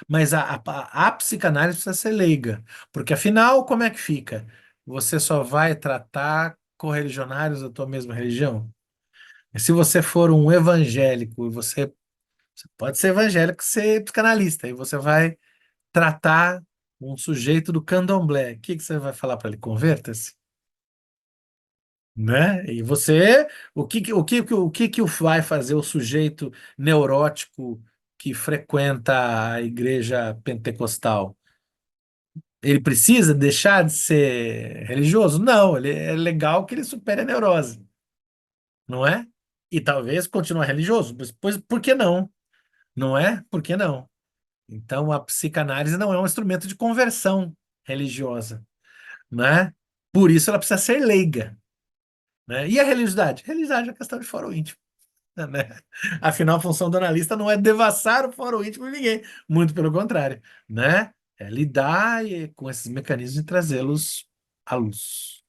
Mas a psicanálise precisa ser leiga, porque afinal, como é que fica? Você só vai tratar correligionários da tua mesma religião? E se você for um evangélico, e você pode ser evangélico e ser psicanalista, e você vai tratar um sujeito do candomblé, o que que você vai falar para ele? Converta-se? Né? E você, o que que vai fazer o sujeito neurótico que frequenta a igreja pentecostal? Ele precisa deixar de ser religioso? Não, ele é legal que ele supere a neurose, não é? E talvez continuar religioso, pois por que não? Não é? Por que não? Então a psicanálise não é um instrumento de conversão religiosa, né? Por isso ela precisa ser leiga, né? E a religiosidade? Religiosidade é uma questão de foro íntimo. Né? Afinal, a função do analista não é devassar o foro íntimo de ninguém, muito pelo contrário, né? É lidar com esses mecanismos e trazê-los à luz.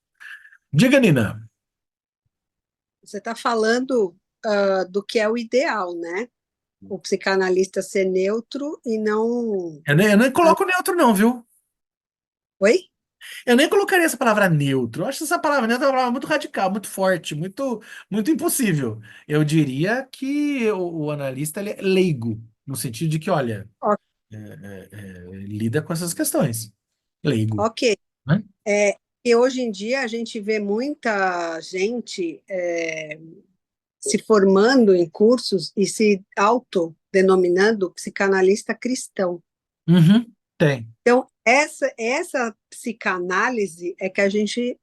Diga, Nina. Você está falando do que é o ideal, né? O psicanalista ser neutro e não. Eu nem coloco neutro, não, viu? Oi? Eu nem colocaria essa palavra neutro. Eu acho essa palavra neutro uma palavra muito radical, muito forte, muito impossível. Eu diria que o analista ele é leigo, no sentido de que, olha, O- lida com essas questões. Leigo, Ok. né? E hoje em dia a gente vê muita gente se formando em cursos e se autodenominando psicanalista cristão. Uhum, tem. Então, essa psicanálise é que a gente,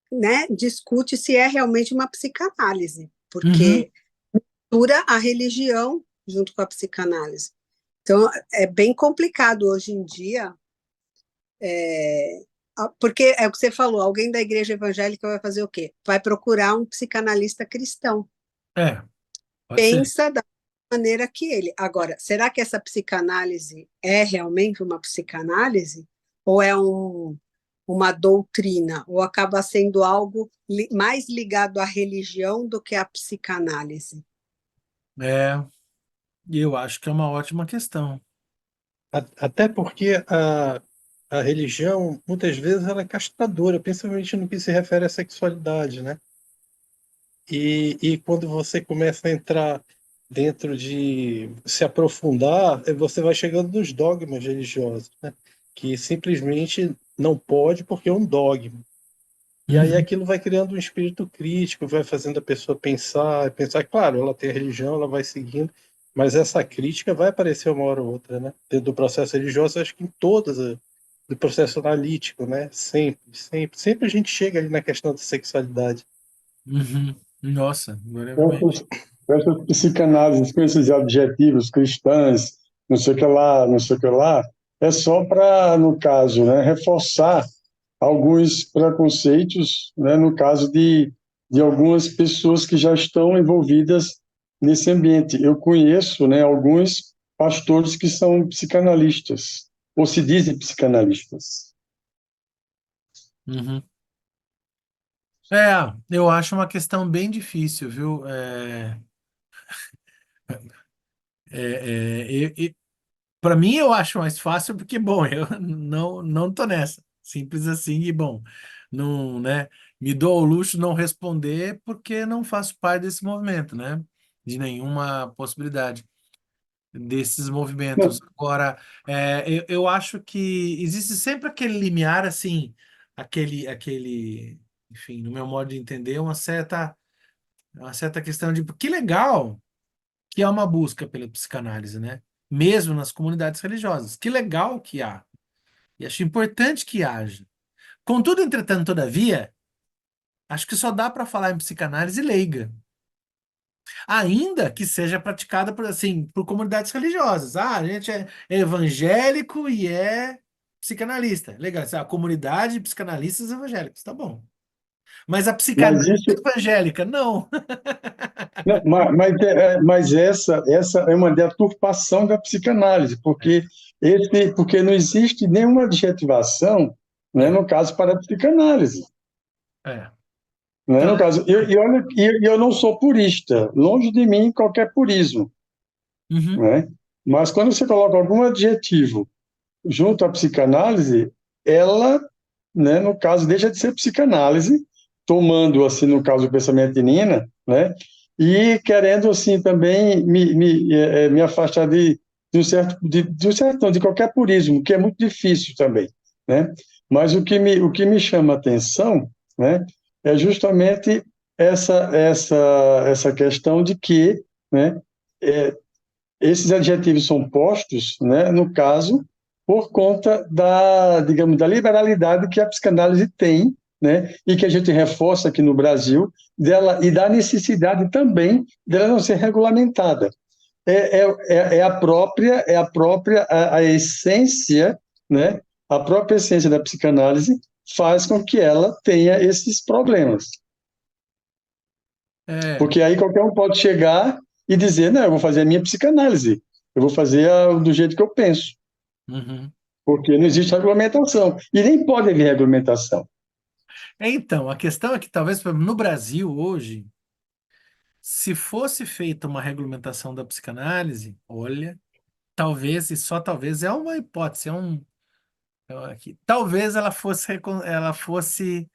né, discute se é realmente uma psicanálise, Uhum. porque mistura a religião junto com a psicanálise. Então, é bem complicado hoje em dia, porque é o que você falou, alguém da igreja evangélica vai fazer o quê? Vai procurar um psicanalista cristão. É, pode ser. Pensa da maneira que ele. Agora, será que essa psicanálise é realmente uma psicanálise? Ou é uma doutrina? Ou acaba sendo algo mais ligado à religião do que à psicanálise? É, e eu acho que é uma ótima questão. Até porque a religião, muitas vezes, ela é castradora, principalmente no que se refere à sexualidade, né? E quando você começa a entrar dentro de se aprofundar, você vai chegando nos dogmas religiosos, né? que simplesmente não pode porque é um dogma. E aí Uhum, aquilo vai criando um espírito crítico, vai fazendo a pessoa pensar. Claro, ela tem a religião, ela vai seguindo, mas essa crítica vai aparecer uma hora ou outra, né? Dentro do processo religioso, acho que em todas, do processo analítico, né? Sempre a gente chega ali na questão da sexualidade. uhum. Nossa, invariavelmente. Essas psicanálises com esses adjetivos cristãs, não sei o que lá, não sei o que lá, é só para, no caso, né, reforçar alguns preconceitos, né, no caso de algumas pessoas que já estão envolvidas nesse ambiente. Eu conheço, né, alguns pastores que são psicanalistas, ou se dizem psicanalistas. Uhum. É, eu acho uma questão bem difícil, viu? Para mim, eu acho mais fácil porque, bom, eu não tô nessa. Simples assim e bom, não, né? Me dou ao luxo de não responder porque não faço parte desse movimento, né? De nenhuma possibilidade desses movimentos. Não, Agora, eu acho que existe sempre aquele limiar, assim, enfim, no meu modo de entender, uma certa questão de que legal que há uma busca pela psicanálise, né? Mesmo nas comunidades religiosas. Que legal que há. E acho importante que haja. Contudo, entretanto, todavia, acho que só dá para falar em psicanálise leiga, ainda que seja praticada por assim, por comunidades religiosas. Ah, a gente é evangélico e é psicanalista. Legal, a comunidade de psicanalistas evangélicos, tá bom. Mas a mas psicanálise isso, evangélica, não. não, mas essa é uma deturpação da psicanálise, porque não existe nenhuma adjetivação, né, É, no caso, para a psicanálise. é. Né, Então, no caso, olha, eu não sou purista, longe de mim qualquer purismo, uhum, né? Mas quando você coloca algum adjetivo junto à psicanálise, ela, né, no caso, deixa de ser psicanálise, tomando, assim, no caso, o pensamento de Nina, né, e querendo, assim, também me afastar de um certo, não, de qualquer purismo, que é muito difícil também, né, mas o que me chama a atenção, né, é justamente essa questão de que, né, é, esses adjetivos são postos, né, no caso, por conta digamos, da liberalidade que a psicanálise tem, né, e que a gente reforça aqui no Brasil, dela e da necessidade também dela não ser regulamentada. A essência, né, a própria essência da psicanálise faz com que ela tenha esses problemas. é, Porque aí qualquer um pode chegar e dizer, não, eu vou fazer a minha psicanálise, eu vou fazer do jeito que eu penso, uhum. porque não existe regulamentação, e nem pode haver regulamentação. Então, a questão é que talvez por exemplo, no Brasil hoje, se fosse feita uma regulamentação da psicanálise, olha, talvez, e só talvez, é uma hipótese, talvez ela fosse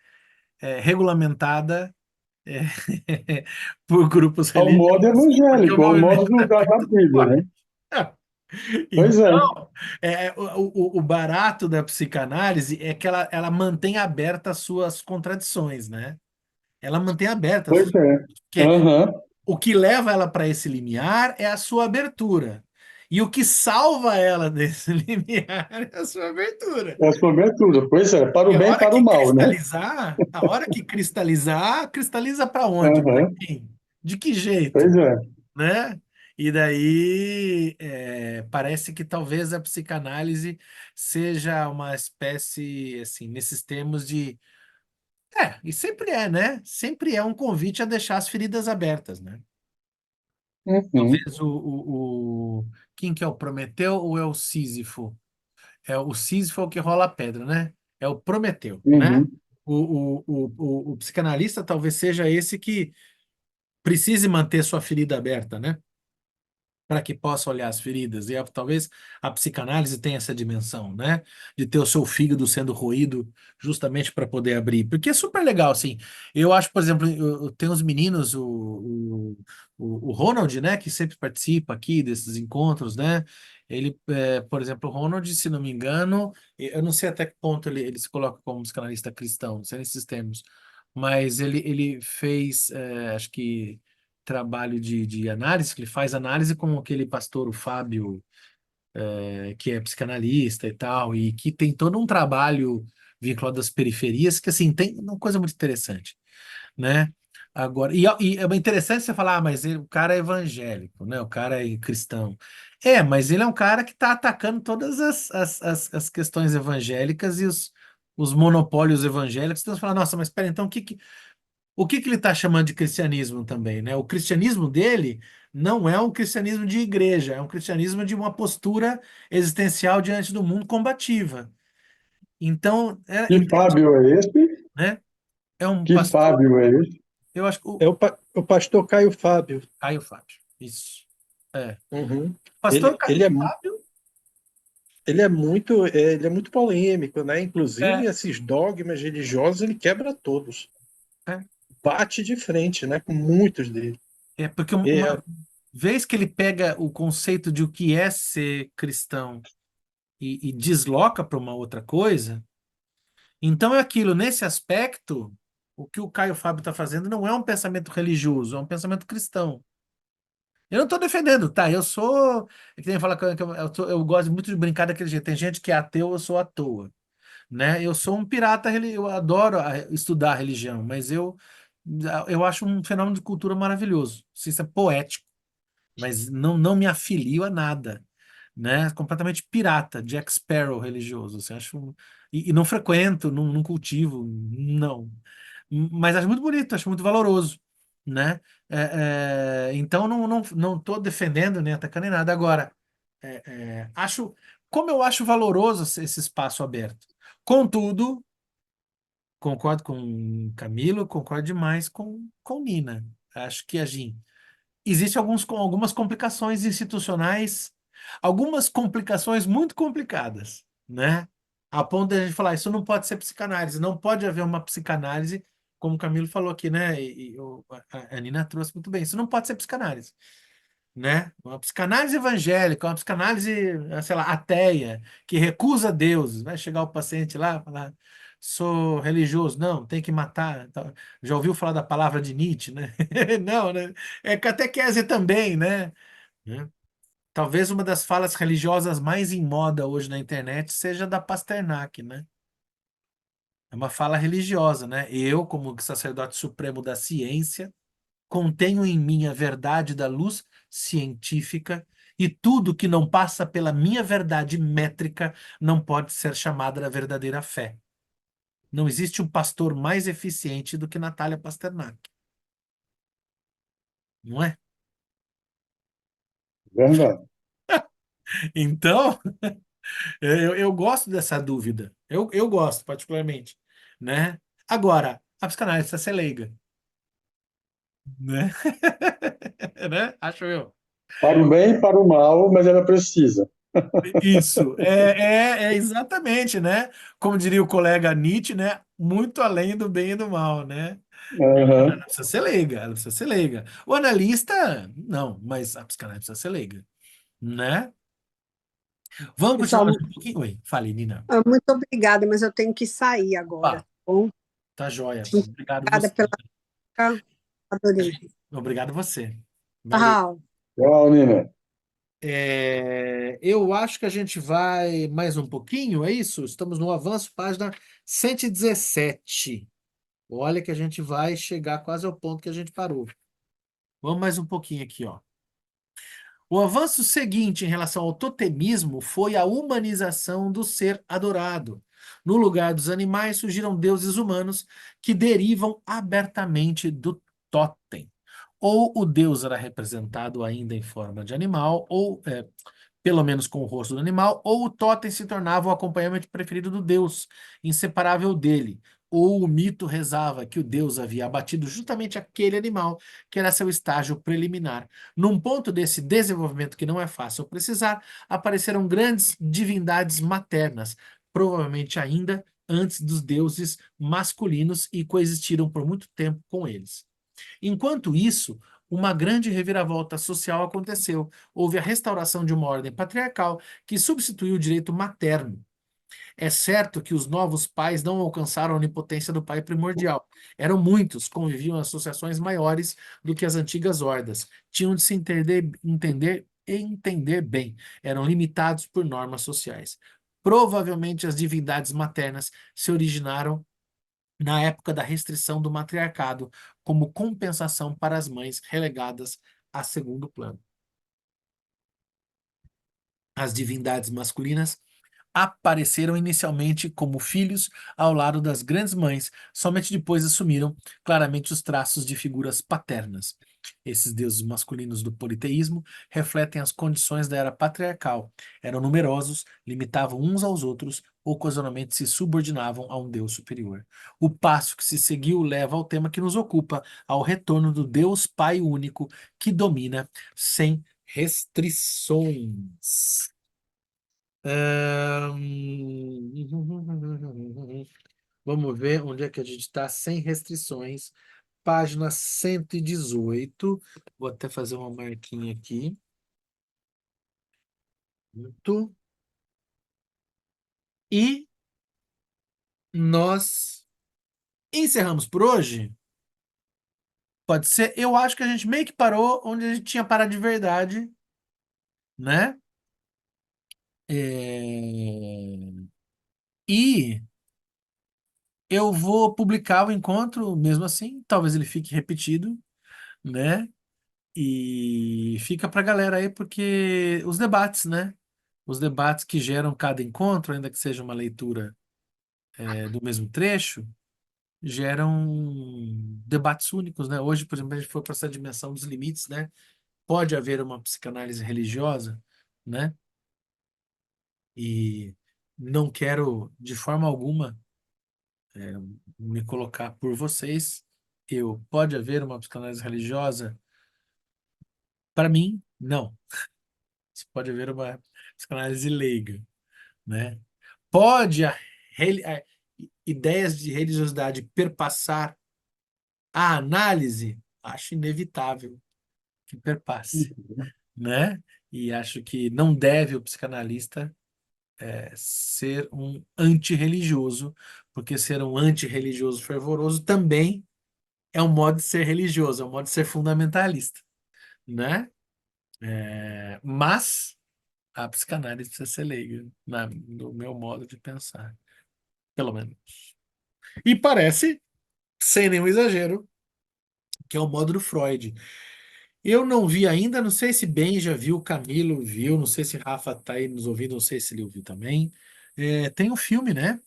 regulamentada é, por grupos Ao modo religiosos, porque o evangélico, ao modo movimento é da muito Bíblia, forte. né? Pois é, Então, o barato da psicanálise é que ela mantém aberta as suas contradições, né? Ela mantém aberta as pois suas. é. Porque Aham, o que leva ela para esse limiar é a sua abertura. E o que salva ela desse limiar é a sua abertura. é a sua abertura, pois é, para E o bem e para o mal, né? a hora que cristalizar, cristaliza para onde? Para Aham, quem? De que jeito? pois é. Né? E daí parece que talvez a psicanálise seja uma espécie, assim, nesses termos de. E sempre é, né? Sempre é um convite a deixar as feridas abertas, né? Uhum, Talvez quem que é o Prometeu ou é o Sísifo? O Sísifo é o que rola a pedra, né? É o Prometeu, né? uhum. O psicanalista talvez seja esse que precise manter sua ferida aberta, né? Para que possa olhar as feridas. E talvez a psicanálise tenha essa dimensão, né? De ter o seu fígado sendo roído justamente para poder abrir. Porque é super legal, assim. Eu acho, por exemplo, eu tenho os meninos, o Ronald, né? Que sempre participa aqui desses encontros, né? Por exemplo, o Ronald, se não me engano, eu não sei até que ponto ele se coloca como psicanalista cristão, não sei nesses termos, mas ele fez, acho que, trabalho de análise, que ele faz análise com aquele pastor, o Fábio, que é psicanalista e tal, e que tem todo um trabalho vinculado às periferias, que assim, tem uma coisa muito interessante, né? Agora, e é interessante você falar, mas o cara é evangélico, né? O cara é cristão. Mas ele é um cara que está atacando todas as questões evangélicas e os monopólios evangélicos. Então você fala, nossa, mas espera, então o que ele está chamando de cristianismo também, né? O cristianismo dele não é um cristianismo de igreja, é um cristianismo de uma postura existencial diante do mundo combativa. Então, Que Fábio é esse? né? É um Que pastor, Fábio é esse? eu acho que É o pastor Caio Fábio. Caio Fábio, isso. É. Uhum. Pastor Ele Caio é, Fábio, ele é muito polêmico, né? Inclusive, é, esses dogmas religiosos ele quebra todos. é, Bate de frente, né? Com muitos deles. porque É, uma vez que ele pega o conceito de o que é ser cristão e desloca para uma outra coisa, então é aquilo, nesse aspecto, o que o Caio Fábio está fazendo não é um pensamento religioso, é um pensamento cristão. Eu não estou defendendo, tá? Eu sou. É que nem fala que eu gosto muito de brincar daquele jeito. Tem gente que é ateu, eu sou à toa, né? Eu sou um pirata, eu adoro estudar religião, mas eu acho um fenômeno de cultura maravilhoso. Isso é poético, mas não me afilio a nada, né? Completamente pirata, Jack Sparrow religioso. Assim, e não frequento, não cultivo, não. Mas acho muito bonito, acho muito valoroso, né? Então não estou defendendo nem atacando nem nada. Agora, como eu acho valoroso esse espaço aberto. Contudo, concordo com Camilo, concordo demais com Nina. Acho que existem algumas complicações institucionais, algumas complicações muito complicadas, né? A ponto de a gente falar, isso não pode ser psicanálise, não pode haver uma psicanálise, como o Camilo falou aqui, né? A Nina trouxe muito bem, isso não pode ser psicanálise, né? Uma psicanálise evangélica, uma psicanálise, sei lá, ateia, que recusa Deus. Vai chegar o paciente lá e falar, sou religioso. Não, tem que matar. Já ouviu falar da palavra de Nietzsche, né? Não, né? É catequese também, né? Talvez uma das falas religiosas mais em moda hoje na internet seja da Pasternak, né? É uma fala religiosa, né? Eu, como sacerdote supremo da ciência, contenho em mim a verdade da luz científica e tudo que não passa pela minha verdade métrica não pode ser chamada da verdadeira fé. Não existe um pastor mais eficiente do que Natália Pasternak, não é? Verdade. Então, eu gosto dessa dúvida. Eu gosto, particularmente, né? Agora, a psicanálise precisa ser leiga, né? Né? Acho eu. Para o bem e para o mal, mas ela precisa. Isso, é exatamente, né? Como diria o colega Nietzsche, né? Muito além do bem e do mal, né? Ela Aham. precisa ser leiga, ela precisa ser leiga. O analista, não, mas a psicanálise precisa ser leiga, né? Vamos continuar pessoal, mais um pouquinho? Oi, fale, Nina. muito obrigada, mas eu tenho que sair agora, Pá, tá bom? tá joia. Muito Obrigado obrigada você. pela dica, adorei. Obrigado você. Valeu. Tchau. Tchau, Nina. Eu acho que a gente vai mais um pouquinho, é isso? Estamos no avanço, página 117. Olha que a gente vai chegar quase ao ponto que a gente parou. Vamos mais um pouquinho aqui, ó. O avanço seguinte em relação ao totemismo foi a humanização do ser adorado. No lugar dos animais surgiram deuses humanos que derivam abertamente do totem. Ou o deus era representado ainda em forma de animal, ou pelo menos com o rosto do animal, ou o totem se tornava o acompanhamento preferido do deus, inseparável dele. Ou o mito rezava que o deus havia abatido justamente aquele animal, que era seu estágio preliminar. Num ponto desse desenvolvimento que não é fácil precisar, apareceram grandes divindades maternas, provavelmente ainda antes dos deuses masculinos, e coexistiram por muito tempo com eles. Enquanto isso, uma grande reviravolta social aconteceu. Houve a restauração de uma ordem patriarcal que substituiu o direito materno. É certo que os novos pais não alcançaram a onipotência do pai primordial. Eram muitos, conviviam em associações maiores do que as antigas hordas. Tinham de se entender bem. Eram limitados por normas sociais. Provavelmente as divindades maternas se originaram na época da restrição do matriarcado, como compensação para as mães relegadas a segundo plano. As divindades masculinas apareceram inicialmente como filhos ao lado das grandes mães, somente depois assumiram claramente os traços de figuras paternas. Esses deuses masculinos do politeísmo refletem as condições da era patriarcal. Eram numerosos, limitavam uns aos outros, ocasionalmente se subordinavam a um deus superior. O passo que se seguiu leva ao tema que nos ocupa, ao retorno do Deus Pai único que domina sem restrições. Vamos ver onde é que a gente está sem restrições. Página 118. Vou até fazer uma marquinha aqui. Muito. E nós encerramos por hoje. Pode ser? Eu acho que a gente meio que parou onde a gente tinha parado de verdade, né? E eu vou publicar o encontro mesmo assim. Talvez ele fique repetido, né? E fica para a galera aí, porque os debates, né? Os debates que geram cada encontro, ainda que seja uma leitura do mesmo trecho, geram debates únicos, né? Hoje, por exemplo, a gente foi para essa dimensão dos limites, né? Pode haver uma psicanálise religiosa, né? E não quero, de forma alguma, me colocar por vocês. Pode haver uma psicanálise religiosa? Para mim, não. Pode haver uma psicanálise leiga, né? Pode ideias de religiosidade perpassar a análise? Acho inevitável que perpasse, né? E acho que não deve o psicanalista ser um antirreligioso, porque ser um antirreligioso fervoroso também é um modo de ser religioso, é um modo de ser fundamentalista, né? Mas a psicanálise precisa ser leiga, no meu modo de pensar, pelo menos. E parece, sem nenhum exagero, que é o modo do Freud. Eu não vi ainda, não sei se Ben já viu, Camilo viu, não sei se Rafa tá aí nos ouvindo, não sei se ele ouviu também. Tem um filme, né?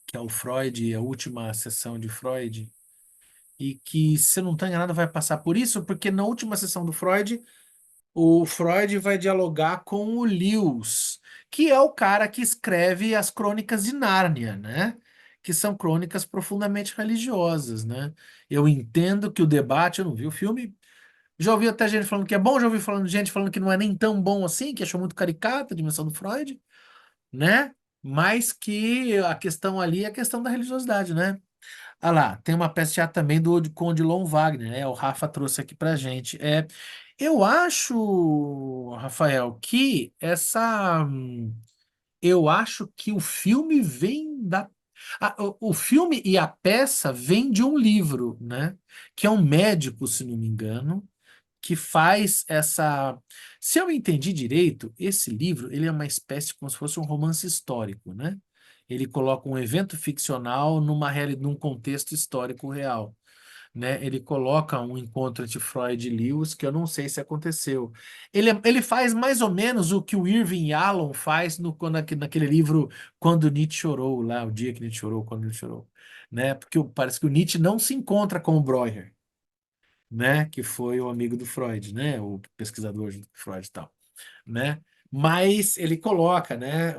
Que é o Freud, a última sessão de Freud, e que, se eu não estou enganado, vai passar por isso, porque na última sessão do Freud, o Freud vai dialogar com o Lewis, que é o cara que escreve as Crônicas de Nárnia, né? Que são crônicas profundamente religiosas, né? Eu entendo que o debate, eu não vi o filme, já ouvi até gente falando que é bom, já ouvi gente falando que não é nem tão bom assim, que achou muito caricata a dimensão do Freud, né? Mas que a questão ali é a questão da religiosidade, né? Ah lá, tem uma peça de teatro também com o Odilon Wagner, né? O Rafa trouxe aqui pra gente. Eu acho, Rafael, que eu acho que o filme vem o filme e a peça vêm de um livro, né? Que é um médico, se não me engano, que faz essa. Se eu entendi direito, esse livro ele é uma espécie como se fosse um romance histórico, né? Ele coloca um evento ficcional num contexto histórico real, né? Ele coloca um encontro entre Freud e Lewis, que eu não sei se aconteceu. Ele faz mais ou menos o que o Irving Yalom faz naquele livro Quando Nietzsche Chorou, lá, o dia que Nietzsche chorou, quando Nietzsche chorou, né? Porque parece que o Nietzsche não se encontra com o Breuer, né, que foi o amigo do Freud, né, o pesquisador junto com Freud e tal, né, mas ele coloca, né,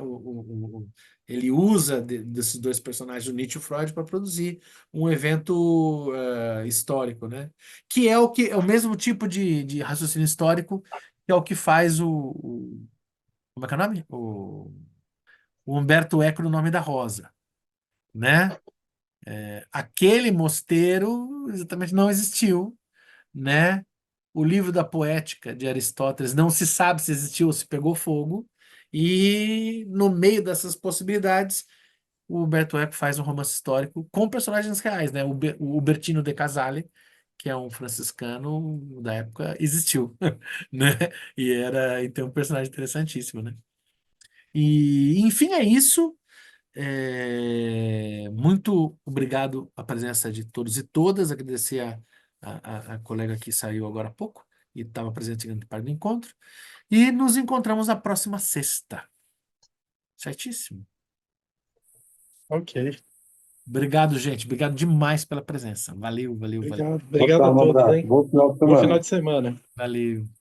ele usa desses dois personagens, o Nietzsche e o Freud, para produzir um evento histórico, né, que é o mesmo tipo de raciocínio histórico que é o que faz como é que é o nome? O Humberto Eco no Nome da Rosa, né? Aquele mosteiro exatamente não existiu, né? o livro da Poética de Aristóteles não se sabe se existiu ou se pegou fogo, e no meio dessas possibilidades, o Humberto Eco faz um romance histórico com personagens reais, né? O Ubertino de Casale, que é um franciscano da época, existiu, né? E tem um personagem interessantíssimo, né? E, enfim, é isso. Muito obrigado a presença de todos e todas. Agradecer a colega que saiu agora há pouco e estava presente em grande parte do encontro. E nos encontramos na próxima sexta. Certíssimo? Ok. Obrigado, gente. Obrigado demais pela presença. Valeu, valeu, valeu. Obrigado a Um todos, abraço. hein? Bom final de Bom final semana. de semana. Valeu.